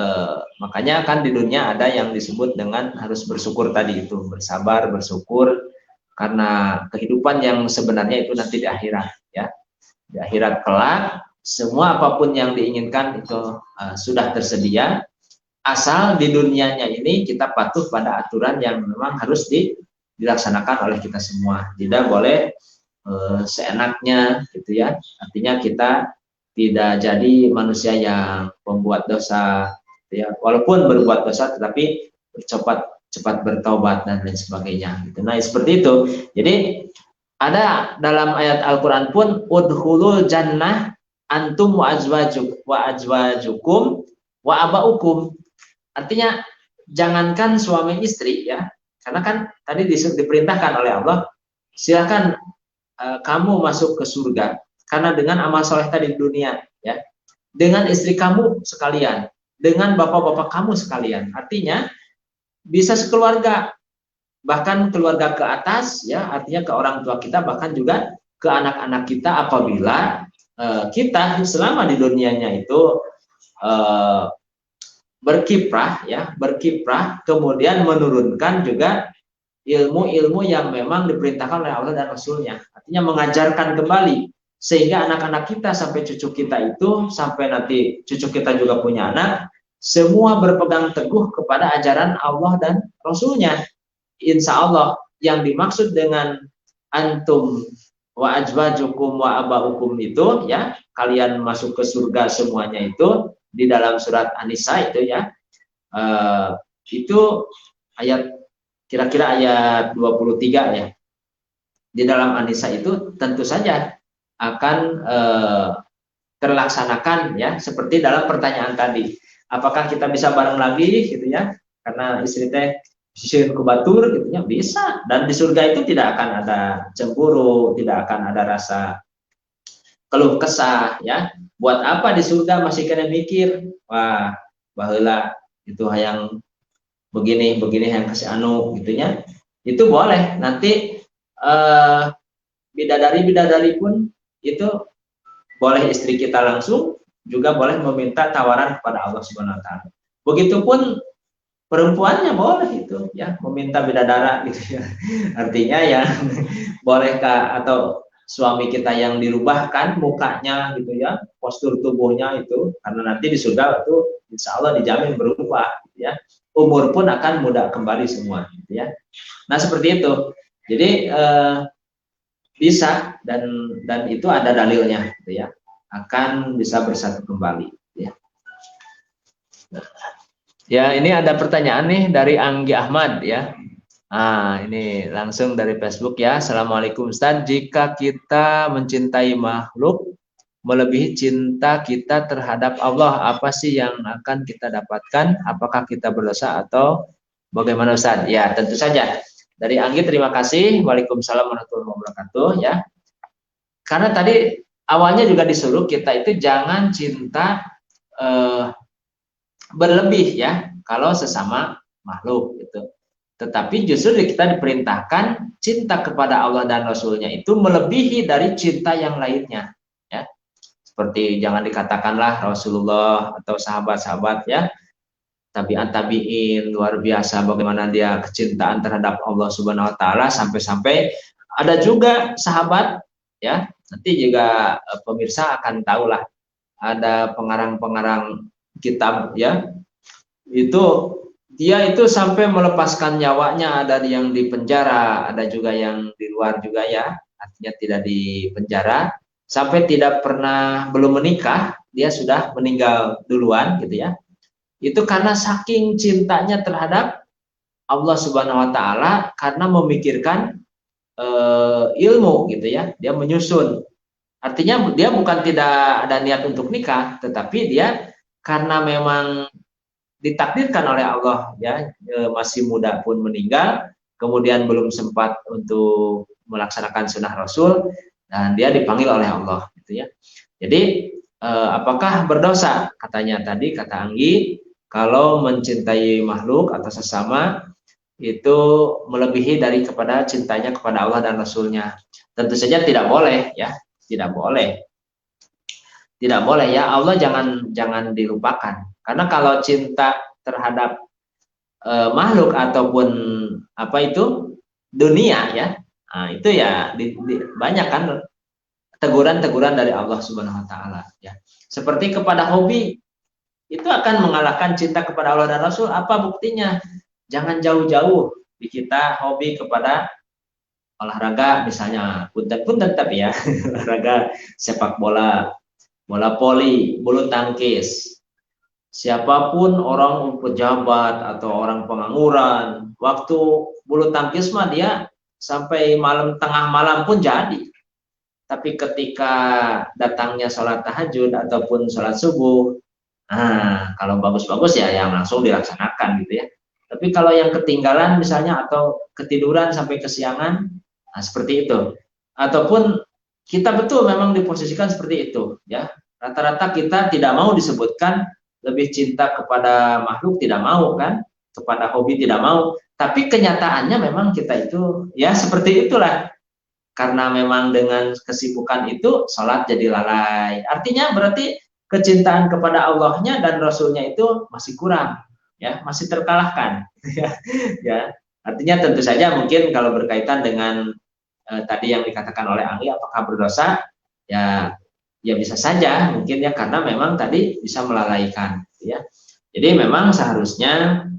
makanya kan di dunia ada yang disebut dengan harus bersyukur tadi itu, bersabar, bersyukur, karena kehidupan yang sebenarnya itu nanti di akhirat, ya. Di akhirat kelak semua apapun yang diinginkan itu sudah tersedia, asal di dunianya ini kita patuh pada aturan yang memang harus dilaksanakan oleh kita semua. Tidak boleh seenaknya gitu ya. Artinya kita tidak jadi manusia yang membuat dosa, gitu ya. Walaupun berbuat dosa tetapi cepat bertobat dan lain sebagainya. Gitu. Nah seperti itu. Jadi ada dalam ayat Al-Quran pun, udhulul jannah antum wa azwajukum wa abaukum. Artinya jangankan suami istri ya, karena kan tadi diperintahkan oleh Allah, silakan kamu masuk ke surga karena dengan amal soleh tadi di dunia, ya, dengan istri kamu sekalian, dengan bapak-bapak kamu sekalian. Artinya bisa sekeluarga, bahkan keluarga ke atas, ya, artinya ke orang tua kita, bahkan juga ke anak-anak kita apabila kita selama di dunianya itu berkiprah, ya, berkiprah, kemudian menurunkan juga ilmu-ilmu yang memang diperintahkan oleh Allah dan Rasulnya. Artinya mengajarkan kembali, sehingga anak-anak kita sampai cucu kita itu, sampai nanti cucu kita juga punya anak, semua berpegang teguh kepada ajaran Allah dan Rasulnya. Insya Allah yang dimaksud dengan antum wa ajwajukum wa abaukum itu, ya, kalian masuk ke surga semuanya itu di dalam surat An-Nisa itu, ya, itu ayat kira-kira ayat 23 ya. Di dalam An-Nisa itu tentu saja akan terlaksanakan, ya, seperti dalam pertanyaan tadi. Apakah kita bisa bareng lagi gitu ya? Karena istri teh sisihin ke batur gitu ya, bisa. Dan di surga itu tidak akan ada cemburu, tidak akan ada rasa keluh kesah, ya. Buat apa di surga masih kena mikir, wah, baheula itu yang begini yang kasih anu gitunya. Itu boleh nanti bidadari pun itu boleh istri kita langsung, juga boleh meminta tawaran kepada Allah Subhanahu wa taala. Begitupun perempuannya boleh itu, ya, meminta bidadara gitu ya. Artinya yang bolehkah atau suami kita yang dirubahkan mukanya gitu ya, postur tubuhnya itu, karena nanti di surga itu insya Allah dijamin berubah gitu ya. Umur pun akan mudah kembali semua gitu ya. Nah seperti itu. Jadi bisa, dan itu ada dalilnya gitu ya, akan bisa bersatu kembali ya. Ya, ini ada pertanyaan nih dari Anggi Ahmad ya. Ini langsung dari Facebook ya. Assalamualaikum Ustaz, jika kita mencintai makhluk melebihi cinta kita terhadap Allah, apa sih yang akan kita dapatkan? Apakah kita berdosa atau bagaimana Ustaz? Ya, tentu saja. Dari Anggi terima kasih. Waalaikumsalam warahmatullahi wabarakatuh ya. Karena tadi awalnya juga disuruh kita itu jangan cinta berlebih ya kalau sesama makhluk gitu. Tetapi justru kita diperintahkan cinta kepada Allah dan Rasulnya itu melebihi dari cinta yang lainnya, ya. Seperti jangan dikatakanlah Rasulullah atau sahabat-sahabat ya, tabi'in luar biasa bagaimana dia kecintaan terhadap Allah Subhanahu wa taala, sampai-sampai ada juga sahabat ya. Nanti juga pemirsa akan tahulah ada pengarang-pengarang kitab ya, itu dia itu sampai melepaskan nyawanya, ada yang di penjara, ada juga yang di luar juga ya, artinya tidak di penjara, sampai tidak pernah, belum menikah dia sudah meninggal duluan gitu ya. Itu karena saking cintanya terhadap Allah Subhanahu wa taala, karena memikirkan ilmu gitu ya, dia menyusun. Artinya dia bukan tidak ada niat untuk nikah, tetapi dia karena memang ditakdirkan oleh Allah ya, masih muda pun meninggal, kemudian belum sempat untuk melaksanakan sunnah Rasul, dan dia dipanggil oleh Allah gitu ya. Jadi apakah berdosa? Katanya tadi, kata Anggi, kalau mencintai makhluk atau sesama itu melebihi dari kepada cintanya kepada Allah dan Rasulnya. Tentu saja tidak boleh ya, tidak boleh, tidak boleh ya. Allah jangan dilupakan, karena kalau cinta terhadap makhluk ataupun apa itu dunia ya, nah, itu ya banyak kan teguran-teguran dari Allah Subhanahu Wa Taala ya. Seperti kepada hobi, itu akan mengalahkan cinta kepada Allah dan Rasul. Apa buktinya? Jangan jauh-jauh di kita hobi kepada olahraga misalnya, punten-punten tapi ya olahraga sepak bola, bola voli, bulu tangkis. Siapapun orang pejabat atau orang pengangguran, waktu bulu tangkis mah dia sampai malam, tengah malam pun jadi. Tapi ketika datangnya sholat tahajud ataupun sholat subuh, nah kalau bagus-bagus ya yang langsung dilaksanakan gitu ya. Tapi kalau yang ketinggalan misalnya atau ketiduran sampai kesiangan, nah seperti itu. Ataupun kita betul memang diposisikan seperti itu ya. Rata-rata kita tidak mau disebutkan lebih cinta kepada makhluk, tidak mau kan, kepada hobi tidak mau. Tapi kenyataannya memang kita itu ya seperti itulah. Karena memang dengan kesibukan itu sholat jadi lalai. Artinya berarti kecintaan kepada Allahnya dan Rasulnya itu masih kurang, ya, masih terkalahkan. Ya, artinya tentu saja mungkin kalau berkaitan dengan tadi yang dikatakan oleh Anggi, apakah berdosa? Ya, ya bisa saja mungkin ya, karena memang tadi bisa melalaikan, ya. Jadi memang seharusnya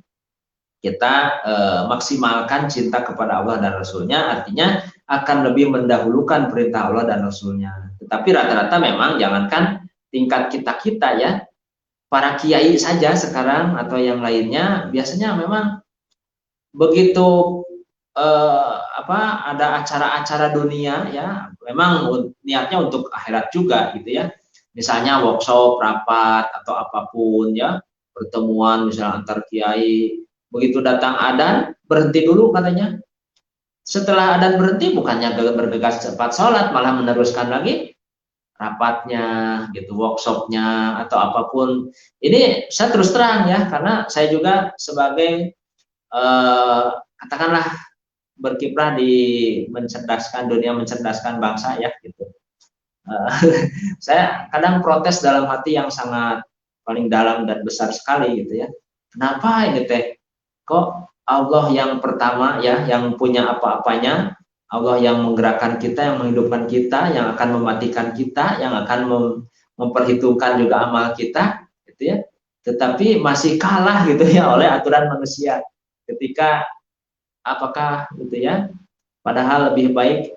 kita maksimalkan cinta kepada Allah dan Rasulnya, artinya akan lebih mendahulukan perintah Allah dan Rasulnya. Tetapi rata-rata memang jangankan tingkat kita-kita ya, para kiai saja sekarang atau yang lainnya biasanya memang begitu ada acara-acara dunia ya, memang niatnya untuk akhirat juga gitu ya. Misalnya workshop, rapat atau apapun ya, pertemuan misalnya antar kiai, begitu datang adzan berhenti dulu katanya. Setelah adzan berhenti bukannya bergegas cepat sholat, malah meneruskan lagi rapatnya gitu, workshopnya atau apapun. Ini saya terus terang ya, karena saya juga sebagai katakanlah berkiprah di mencerdaskan dunia, mencerdaskan bangsa ya gitu. Saya kadang protes dalam hati yang sangat paling dalam dan besar sekali gitu ya. Kenapa ini teh? Kok Allah yang pertama ya, yang punya apa-apanya, Allah yang menggerakkan kita, yang menghidupkan kita, yang akan mematikan kita, yang akan memperhitungkan juga amal kita, gitu ya. Tetapi masih kalah gitu ya oleh aturan manusia. Ketika apakah gitu ya? Padahal lebih baik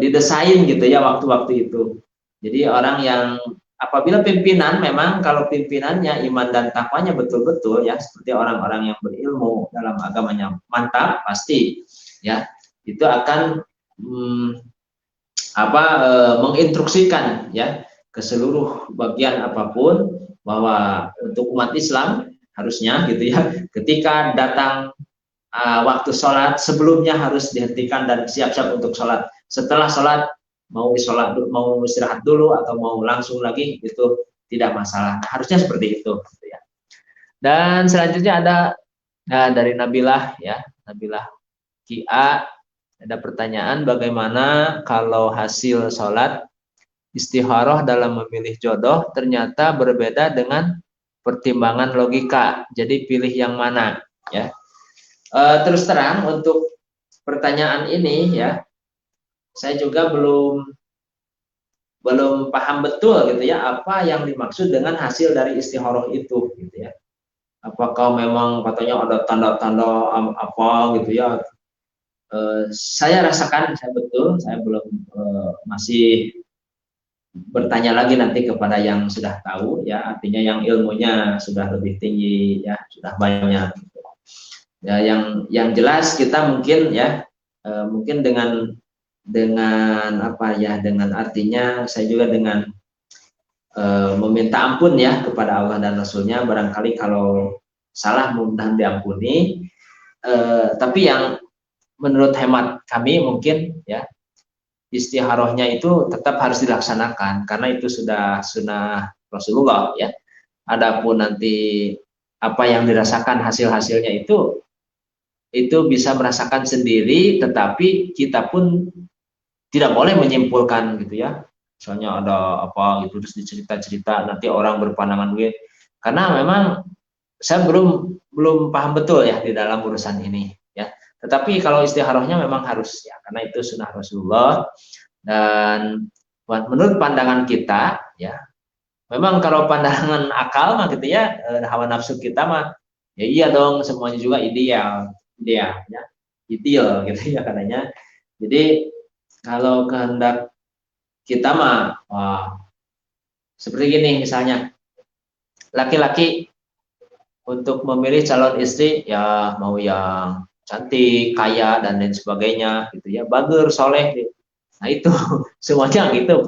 didesain gitu ya waktu-waktu itu. Jadi orang yang apabila pimpinan, memang kalau pimpinannya iman dan takwanya betul-betul ya, seperti orang-orang yang berilmu dalam agamanya mantap, pasti ya itu akan menginstruksikan ya ke seluruh bagian apapun bahwa untuk umat Islam harusnya gitu ya, ketika datang waktu sholat, sebelumnya harus dihentikan dan siap-siap untuk sholat. Setelah sholat mau sholat, mau istirahat dulu atau mau langsung lagi itu tidak masalah. Nah, harusnya seperti itu. Gitu ya. Dan selanjutnya ada dari Nabilah ya, Nabilah Kia, ada pertanyaan, bagaimana kalau hasil sholat istikharah dalam memilih jodoh ternyata berbeda dengan pertimbangan logika. Jadi pilih yang mana ya? Terus terang untuk pertanyaan ini ya, saya juga belum belum paham betul gitu ya apa yang dimaksud dengan hasil dari istikharah itu gitu ya. Apakah memang katanya ada tanda-tanda apa gitu ya. Saya rasakan saya betul, saya belum masih bertanya lagi nanti kepada yang sudah tahu ya, artinya yang ilmunya sudah lebih tinggi ya, sudah banyak. Ya, yang jelas kita mungkin ya mungkin dengan apa ya, dengan artinya saya juga dengan meminta ampun ya kepada Allah dan Rasulnya, barangkali kalau salah mudah diampuni. Tapi yang menurut hemat kami mungkin ya istikharahnya itu tetap harus dilaksanakan karena itu sudah sunnah Rasulullah ya. Adapun nanti apa yang dirasakan hasil-hasilnya itu bisa merasakan sendiri, tetapi kita pun tidak boleh menyimpulkan gitu ya. Misalnya ada apa gitu terus dicerita-cerita nanti orang berpandangan gue, karena memang saya belum paham betul ya di dalam urusan ini ya. Tetapi kalau istikharahnya memang harus ya, karena itu sunnah Rasulullah. Dan menurut pandangan kita ya, memang kalau pandangan akal mah gitu ya, hawa nafsu kita mah ya iya dong, semuanya juga ideal ya, ideal gitu ya katanya. Jadi kalau kehendak kita mah seperti gini misalnya, laki-laki untuk memilih calon istri ya mau yang cantik, kaya dan lain sebagainya gitu ya, bager, soleh gitu. Nah itu semuanya gitu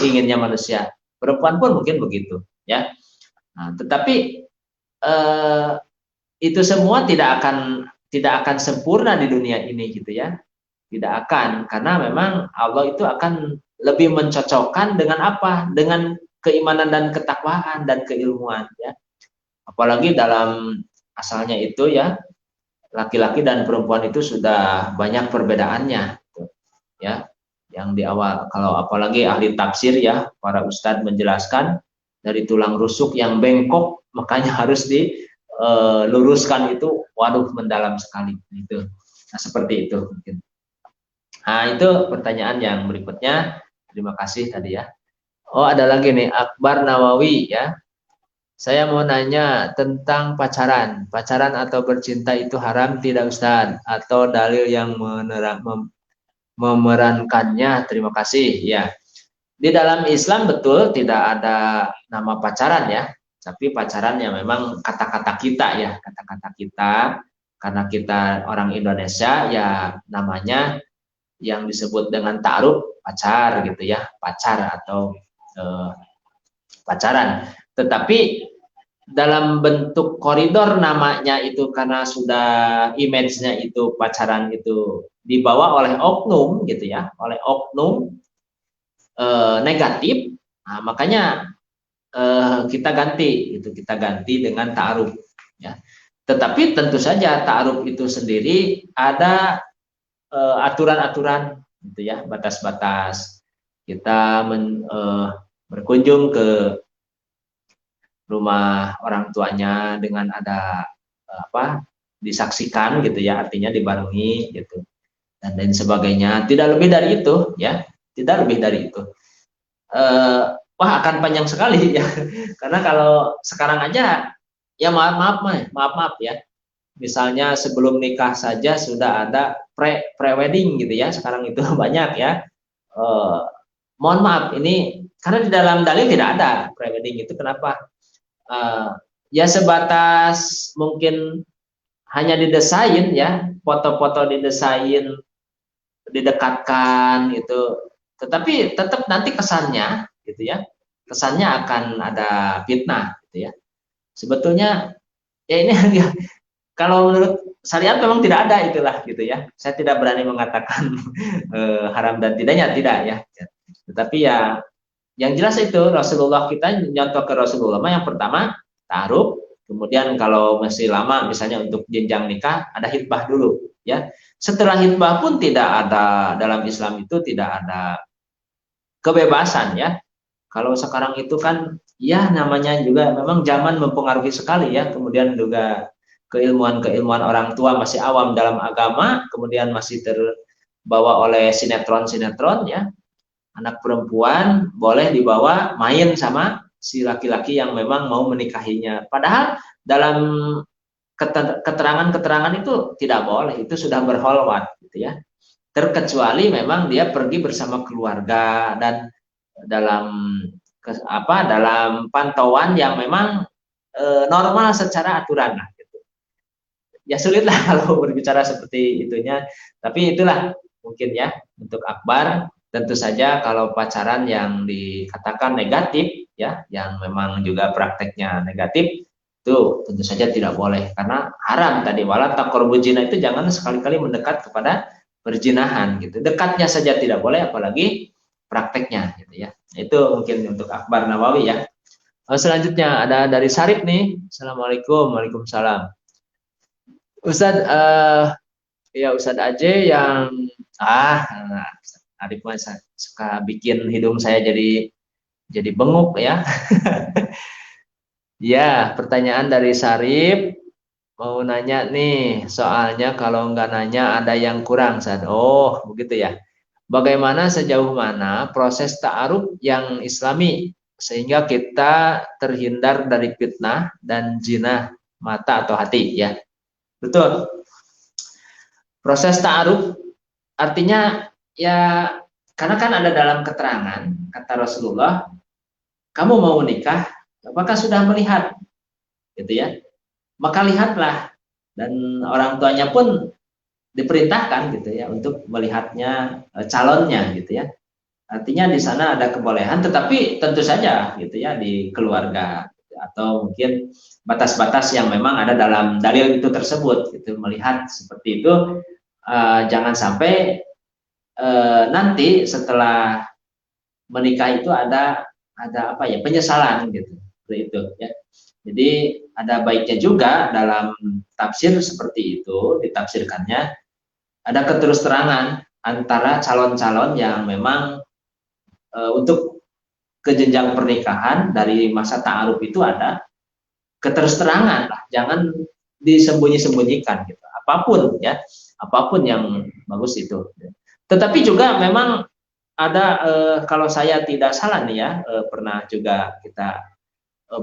inginnya manusia. Perempuan pun mungkin begitu ya. Nah, tetapi itu semua tidak akan sempurna di dunia ini gitu ya. Tidak akan, karena memang Allah itu akan lebih mencocokkan dengan apa? Dengan keimanan dan ketakwaan dan keilmuan ya. Apalagi dalam asalnya itu ya, laki-laki dan perempuan itu sudah banyak perbedaannya ya. Yang di awal, kalau apalagi ahli tafsir ya, para ustadz menjelaskan dari tulang rusuk yang bengkok makanya harus diluruskan itu, waduh mendalam sekali itu. Nah seperti itu mungkin. Nah itu pertanyaan yang berikutnya. Terima kasih tadi ya. Oh ada lagi nih, Akbar Nawawi ya. Saya mau nanya tentang pacaran. Pacaran atau bercinta itu haram tidak Ustaz? Atau dalil yang memerankannya? Terima kasih ya. Di dalam Islam betul tidak ada nama pacaran ya. Tapi pacaran yang memang kata-kata kita ya. Kata-kata kita. Karena kita orang Indonesia ya namanya yang disebut dengan ta'aruf pacar gitu ya. Pacar atau pacaran. Tetapi dalam bentuk koridor namanya itu karena sudah image-nya itu pacaran itu dibawa oleh oknum gitu ya, oleh oknum negatif. Nah, makanya kita ganti dengan ta'aruf ya. Tetapi tentu saja ta'aruf itu sendiri ada aturan-aturan gitu ya, batas-batas. Kita berkunjung ke rumah orang tuanya dengan ada disaksikan gitu ya, artinya dibarengi gitu dan lain sebagainya, tidak lebih dari itu ya, tidak lebih dari itu. Wah akan panjang sekali ya karena kalau sekarang aja ya maaf ya, misalnya sebelum nikah saja sudah ada pre-wedding gitu ya, sekarang itu banyak ya. Mohon maaf ini karena di dalam dalil tidak ada pre-wedding itu. Kenapa? Ya sebatas mungkin hanya didesain ya, foto-foto didesain, didekatkan gitu, tetapi tetap nanti kesannya gitu ya, kesannya akan ada fitnah gitu ya. Sebetulnya ya ini kalau menurut syariat memang tidak ada itulah gitu ya. Saya tidak berani mengatakan haram dan tidaknya, tidak ya. Tetapi ya yang jelas itu Rasulullah, kita nyontoh ke Rasulullah yang pertama ta'aruf, kemudian kalau masih lama misalnya untuk jenjang nikah ada hitbah dulu ya. Setelah hitbah pun tidak ada, dalam Islam itu tidak ada kebebasan ya. Kalau sekarang itu kan ya namanya juga memang zaman mempengaruhi sekali ya, kemudian juga keilmuan orang tua masih awam dalam agama, kemudian masih terbawa oleh sinetron ya. anak perempuan boleh dibawa main sama si laki-laki yang memang mau menikahinya. Padahal dalam keterangan-keterangan itu tidak boleh, itu sudah berholwat gitu ya. Terkecuali memang dia pergi bersama keluarga dan dalam dalam pantauan yang memang normal secara aturan lah gitu. Ya sulit lah kalau berbicara seperti itunya, tapi itulah mungkin ya untuk akbar. Tentu saja kalau pacaran yang dikatakan negatif ya, yang memang juga prakteknya negatif, itu tentu saja tidak boleh karena haram tadi. Wala taqrabuz zina itu jangan sekali-kali mendekat kepada perzinahan gitu. Dekatnya saja tidak boleh apalagi prakteknya gitu ya. Itu mungkin untuk akbar Nawawi ya. Selanjutnya ada dari Sarip nih. Assalamualaikum. Waalaikumsalam. Ustadz, ya Ustadz Aje yang Arif suka bikin hidung saya jadi benguk ya. Ya, pertanyaan dari Sarip mau nanya nih, soalnya kalau nggak nanya ada yang kurang, Ustadz. Oh, begitu ya. Bagaimana sejauh mana proses ta'aruf yang islami sehingga kita terhindar dari fitnah dan zina mata atau hati ya. Betul. Proses ta'aruf artinya ya karena kan ada dalam keterangan kata Rasulullah, kamu mau menikah, apakah sudah melihat? Gitu ya. Maka lihatlah, dan orang tuanya pun diperintahkan gitu ya untuk melihatnya calonnya gitu ya. Artinya di sana ada kebolehan, tetapi tentu saja gitu ya di keluarga gitu, atau mungkin batas-batas yang memang ada dalam dalil itu tersebut gitu. Melihat seperti itu jangan sampai nanti setelah menikah itu ada apa ya, penyesalan gitu, seperti itu ya. Jadi ada baiknya juga dalam tafsir seperti itu ditafsirkannya ada keterus-terangan antara calon-calon yang memang untuk ke jenjang pernikahan dari masa ta'aruf itu ada keterus-terangan lah, jangan disembunyi-sembunyikan gitu. Apapun ya, apapun yang bagus itu. Tetapi juga memang ada kalau saya tidak salah nih ya, pernah juga kita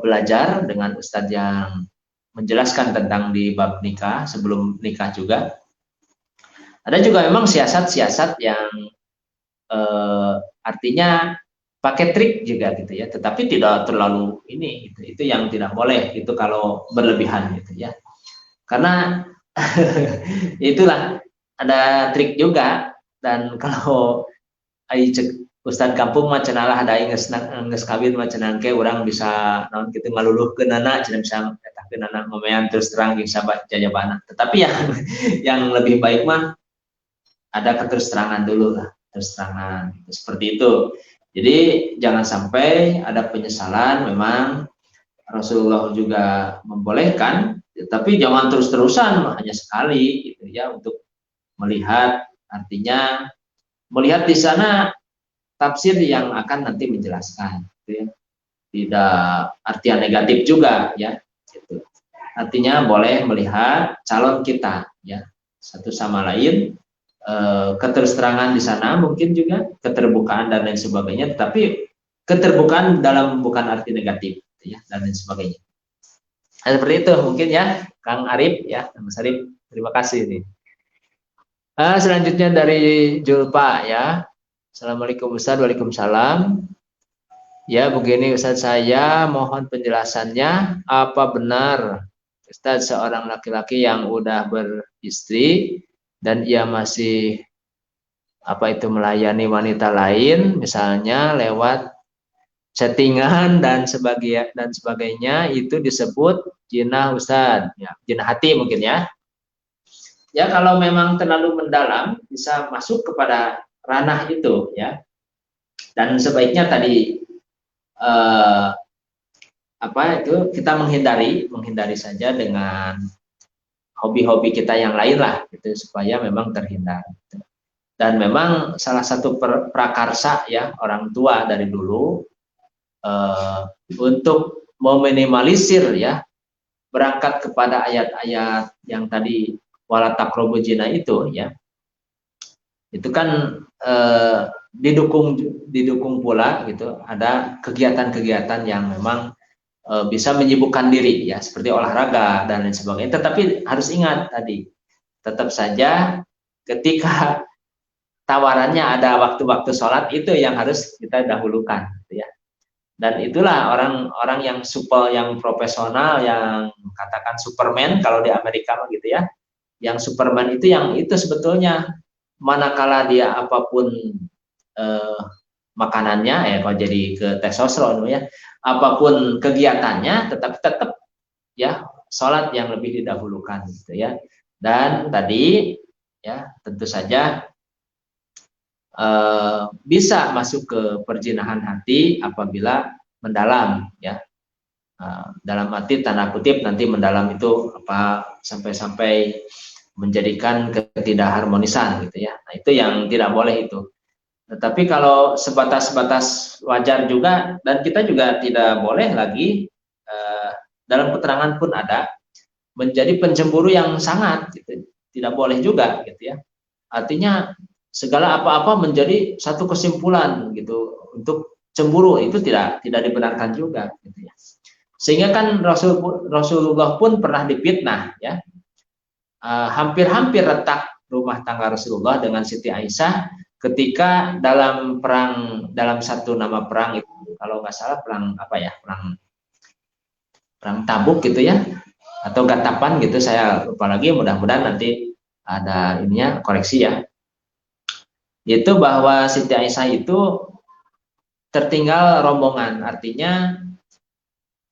belajar dengan ustadz yang menjelaskan tentang di bab nikah, sebelum nikah juga. Ada juga memang siasat-siasat yang artinya pakai trik juga gitu ya, tetapi tidak terlalu ini gitu. Itu yang tidak boleh, itu kalau berlebihan gitu ya. Karena itulah ada trik juga, dan kalau Ustad kampung mah cenah ada geus kawin mah cenah ke urang bisa naon kitu ngaluluhkeun anak cenah bisa nyatakeun anak ngomean terus terang jeung sahabat jajabana. Tetapi yang lebih baik mah ada keterus terangan dulu lah, terus terangan seperti itu. Jadi jangan sampai ada penyesalan. Memang Rasulullah juga membolehkan, tapi jangan terus-terusan hanya sekali gitu ya untuk melihat. Artinya melihat di sana tafsir yang akan nanti menjelaskan gitu ya. Tidak artian negatif juga ya gitu. Artinya boleh melihat calon kita ya satu sama lain, keterus-terangan di sana, mungkin juga keterbukaan dan lain sebagainya, tetapi keterbukaan dalam bukan arti negatif gitu ya, dan lain sebagainya. Nah, seperti itu mungkin ya Kang Arif ya, Mas Arif, terima kasih nih. Selanjutnya dari Julpa ya. Assalamualaikum Ustaz. Waalaikumsalam. Ya begini Ustaz, saya mohon penjelasannya, apa benar Ustaz seorang laki-laki yang udah beristri dan ia masih melayani wanita lain, misalnya lewat chattingan dan sebagainya, itu disebut jinah Ustaz ya, jinah hati mungkin ya. Ya kalau memang terlalu mendalam bisa masuk kepada ranah itu ya, dan sebaiknya tadi kita menghindari saja dengan hobi-hobi kita yang lain lah gitu, supaya memang terhindar gitu. Dan memang salah satu prakarsa ya orang tua dari dulu untuk meminimalisir ya, berangkat kepada ayat-ayat yang tadi wala taqrabuz zina itu ya, itu kan didukung pula gitu, ada kegiatan-kegiatan yang memang bisa menyibukkan diri ya, seperti olahraga dan lain sebagainya. Tetapi harus ingat tadi, tetap saja ketika tawarannya ada waktu-waktu sholat, itu yang harus kita dahulukan gitu ya. Dan itulah orang-orang yang supel, yang profesional, yang katakan Superman kalau di Amerika gitu ya. Yang Superman itu yang itu sebetulnya, manakala dia apapun makanannya ya, kalau jadi ke testosteron ya, apapun kegiatannya tetap ya sholat yang lebih didahulukan gitu ya. Dan tadi ya tentu saja bisa masuk ke perjinahan hati apabila mendalam ya. Dalam arti tanda kutip nanti mendalam itu apa, sampai-sampai menjadikan ketidakharmonisan gitu ya. Nah, itu yang tidak boleh itu. Tetapi kalau sebatas-batas wajar juga, dan kita juga tidak boleh lagi dalam keterangan pun ada menjadi pencemburu yang sangat gitu. Tidak boleh juga gitu ya. Artinya segala apa-apa menjadi satu kesimpulan gitu untuk cemburu, itu tidak dibenarkan juga gitu ya. Sehingga kan Rasulullah pun pernah difitnah ya, hampir-hampir retak rumah tangga Rasulullah dengan Siti Aisyah ketika dalam perang, dalam satu nama perang itu, kalau nggak salah perang apa ya, perang Tabuk gitu ya, atau Gatapan gitu, saya lupa lagi, mudah-mudahan nanti ada ininya koreksi ya. Itu bahwa Siti Aisyah itu tertinggal rombongan, artinya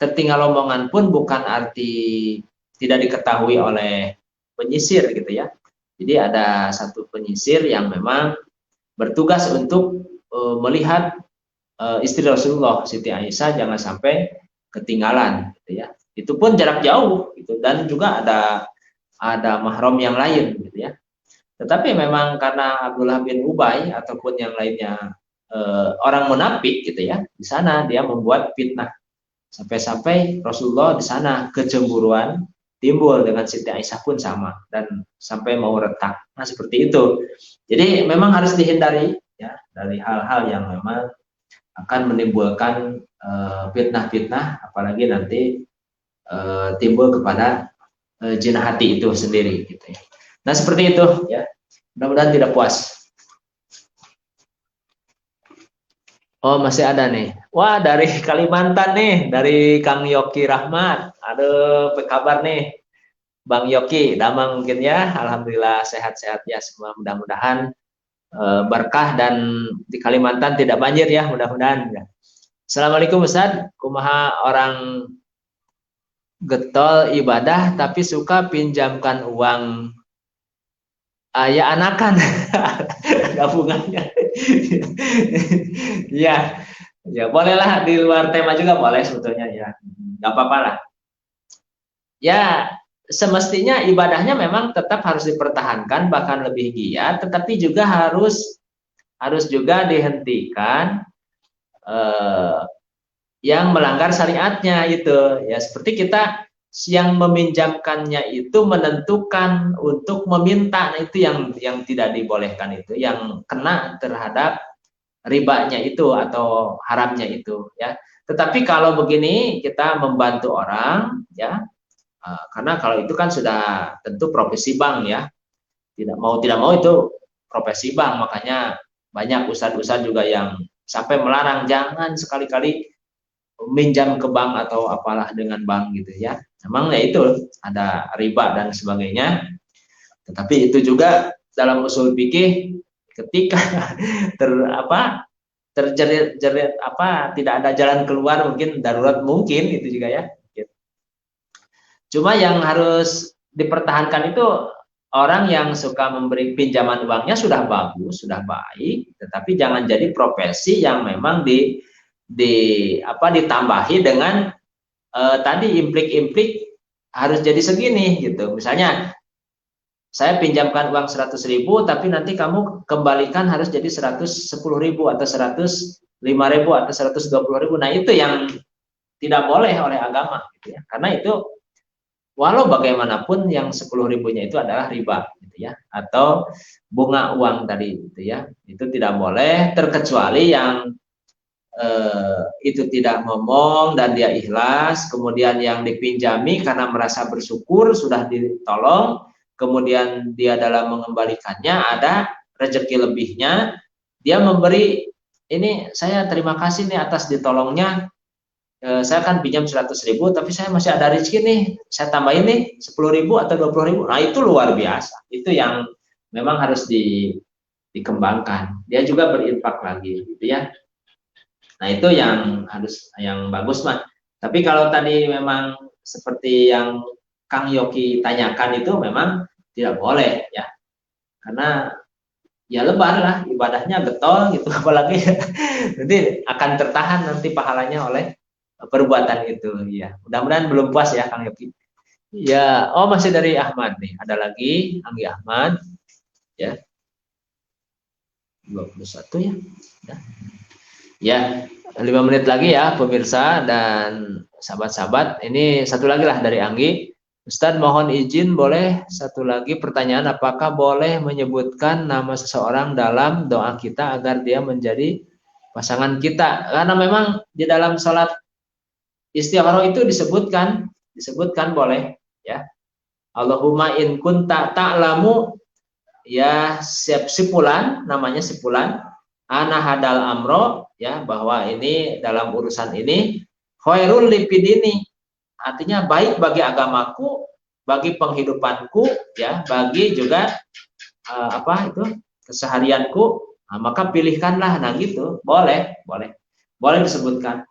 tertinggal rombongan pun bukan arti tidak diketahui oleh penyisir gitu ya. Jadi ada satu penyisir yang memang bertugas untuk melihat istri Rasulullah Siti Aisyah jangan sampai ketinggalan gitu ya. Itu pun jarak jauh gitu, dan juga ada mahram yang lain gitu ya. Tetapi memang karena Abdullah bin Ubay ataupun yang lainnya orang munafik gitu ya, di sana dia membuat fitnah. Sampai-sampai Rasulullah di sana kecemburuan timbul dengan Siti Aisyah pun sama, dan sampai mau retak. Nah seperti itu. Jadi memang harus dihindari ya dari hal-hal yang memang akan menimbulkan fitnah-fitnah, apalagi nanti timbul kepada jinah hati itu sendiri gitu ya. Nah seperti itu ya. Mudah-mudahan tidak puas. Oh masih ada nih. Wah dari Kalimantan nih, dari Kang Yoki Rahmat. Aduh, apa kabar nih, Bang Yoki? Damang mungkin ya. Alhamdulillah sehat-sehat ya semua. Mudah-mudahan berkah dan di Kalimantan tidak banjir ya. Mudah-mudahan. Ya. Assalamualaikum Ustaz. Kumaha orang getol ibadah tapi suka pinjamkan uang ya anakan gabungannya. Ya, ya bolehlah di luar tema juga boleh sebetulnya ya, nggak apa-apa lah. Ya semestinya ibadahnya memang tetap harus dipertahankan bahkan lebih giat, tetapi juga harus juga dihentikan yang melanggar syariatnya itu ya, seperti kita yang meminjamkannya itu menentukan untuk meminta, nah itu yang tidak dibolehkan, itu yang kena terhadap ribanya itu atau haramnya itu ya. Tetapi kalau begini kita membantu orang ya, karena kalau itu kan sudah tentu profesi bank ya, tidak mau itu profesi bank, makanya banyak ustadz-ustadz juga yang sampai melarang jangan sekali-kali minjam ke bank atau apalah dengan bank gitu ya. Memang ya itu ada riba dan sebagainya. Tetapi itu juga dalam usul fikih ketika terjerit apa tidak ada jalan keluar, mungkin darurat mungkin itu juga ya. Cuma yang harus dipertahankan itu orang yang suka memberi pinjaman uangnya sudah bagus, sudah baik, tetapi jangan jadi profesi yang memang ditambahi dengan tadi implik-implik harus jadi segini gitu. Misalnya saya pinjamkan uang 100.000 tapi nanti kamu kembalikan harus jadi 110.000 atau 105.000 atau 120.000. Nah itu yang tidak boleh oleh agama gitu ya. Karena itu walau bagaimanapun yang 10.000-nya itu adalah riba gitu ya, atau bunga uang tadi gitu ya. Itu tidak boleh, terkecuali yang itu tidak ngomong dan dia ikhlas, kemudian yang dipinjami karena merasa bersyukur sudah ditolong, kemudian dia dalam mengembalikannya ada rezeki lebihnya, dia memberi, ini saya terima kasih nih atas ditolongnya, saya kan pinjam 100.000 tapi saya masih ada rezeki nih, saya tambahin nih 10.000 atau 20.000. Nah itu luar biasa, itu yang memang harus dikembangkan. Dia juga berinfak lagi gitu ya. Nah itu yang harus, yang bagus mah. Tapi kalau tadi memang seperti yang Kang Yoki tanyakan itu memang tidak boleh ya, karena ya lebar lah ibadahnya, getol gitu apalagi nanti akan tertahan nanti pahalanya oleh perbuatan itu ya. Mudah-mudahan belum puas ya Kang Yoki. Ya, oh masih dari Ahmad nih. Ada lagi Anggi Ahmad ya. 21 ya. Ya, 5 menit lagi ya pemirsa dan sahabat-sahabat. Ini satu lagi lah dari Anggi. Ustadz mohon izin boleh satu lagi pertanyaan, apakah boleh menyebutkan nama seseorang dalam doa kita agar dia menjadi pasangan kita? Karena memang di dalam sholat istikharah itu disebutkan boleh ya. Allahumma in kunta ta'lamu ya, sipulan namanya sipulan ana hadal amro ya, bahwa ini dalam urusan ini khairul lipidini, artinya baik bagi agamaku, bagi penghidupanku ya, bagi juga keseharianku, nah, maka pilihkanlah. Nah gitu, boleh disebutkan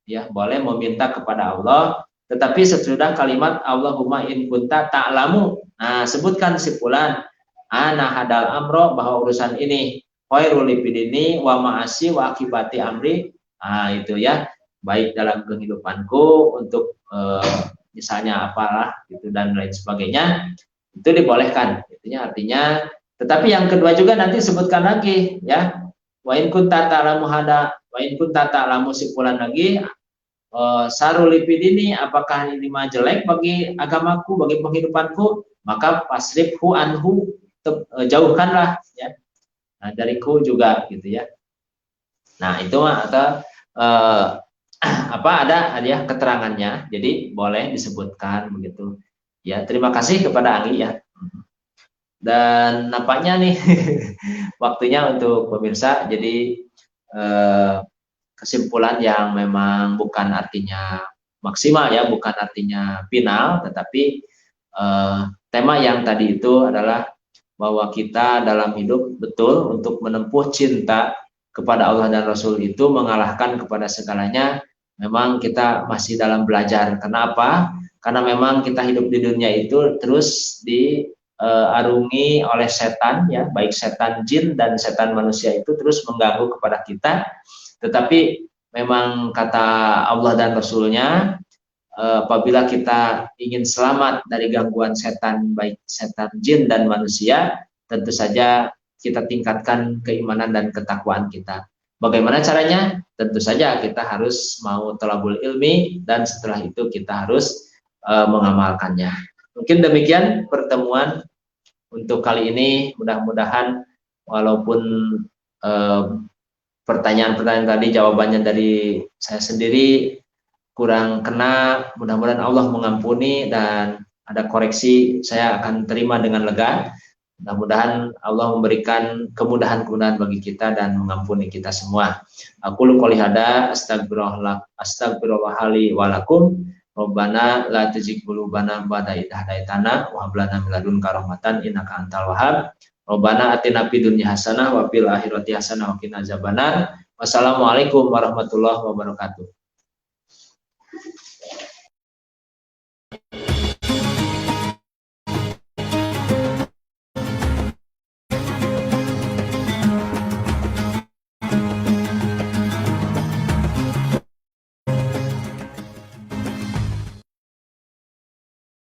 ya, boleh meminta kepada Allah, tetapi sesudah kalimat Allahumma in kunta ta'lamu, nah sebutkan sipulan ana hadal amro, bahwa urusan ini khairul lipidini wa ma'asi wa akibati amri, nah itu ya, baik dalam kehidupanku untuk misalnya apalah gitu dan lain sebagainya, itu dibolehkan itunya, artinya. Tetapi yang kedua juga nanti sebutkan lagi ya, wa in kunta ta'lamu hada, wa in kunta ta'lamu sipulan lagi sarul lipidini, apakah ini mah jelek bagi agamaku, bagi penghidupanku, maka pasrifhu anhu, jauhkanlah ya, nah, dariku juga gitu ya. Nah itu atau ada ya keterangannya, jadi boleh disebutkan begitu ya. Terima kasih kepada Anggi ya. Dan nampaknya nih waktunya untuk pemirsa, jadi kesimpulan yang memang bukan artinya maksimal ya, bukan artinya final, tetapi tema yang tadi itu adalah bahwa kita dalam hidup betul untuk menempuh cinta kepada Allah dan Rasul itu mengalahkan kepada segalanya, memang kita masih dalam belajar. Karena apa? Karena memang kita hidup di dunia itu terus diarungi oleh setan ya, baik setan jin dan setan manusia itu terus mengganggu kepada kita. Tetapi memang kata Allah dan Rasulnya, apabila kita ingin selamat dari gangguan setan, baik setan jin dan manusia, tentu saja kita tingkatkan keimanan dan ketakwaan kita. Bagaimana caranya? Tentu saja kita harus mau thalabul ilmi, dan setelah itu kita harus mengamalkannya. Mungkin demikian pertemuan untuk kali ini. Mudah-mudahan walaupun pertanyaan-pertanyaan tadi jawabannya dari saya sendiri kurang kena, mudah-mudahan Allah mengampuni dan ada koreksi, saya akan terima dengan lega. Mudah-mudahan Allah memberikan kemudahan-kemudahan bagi kita dan mengampuni kita semua. Aku qouli hada, astagfirullah li wa lakum. Rabbana la tuzigh qulubana ba'da idh hadaitana wa hab lana min ladunka rahmatan innaka antal wahhab. Rabbana atina fid dunya hasanah wa fil akhirati hasanah wa qina azabannar. Wassalamualaikum warahmatullahi wabarakatuh.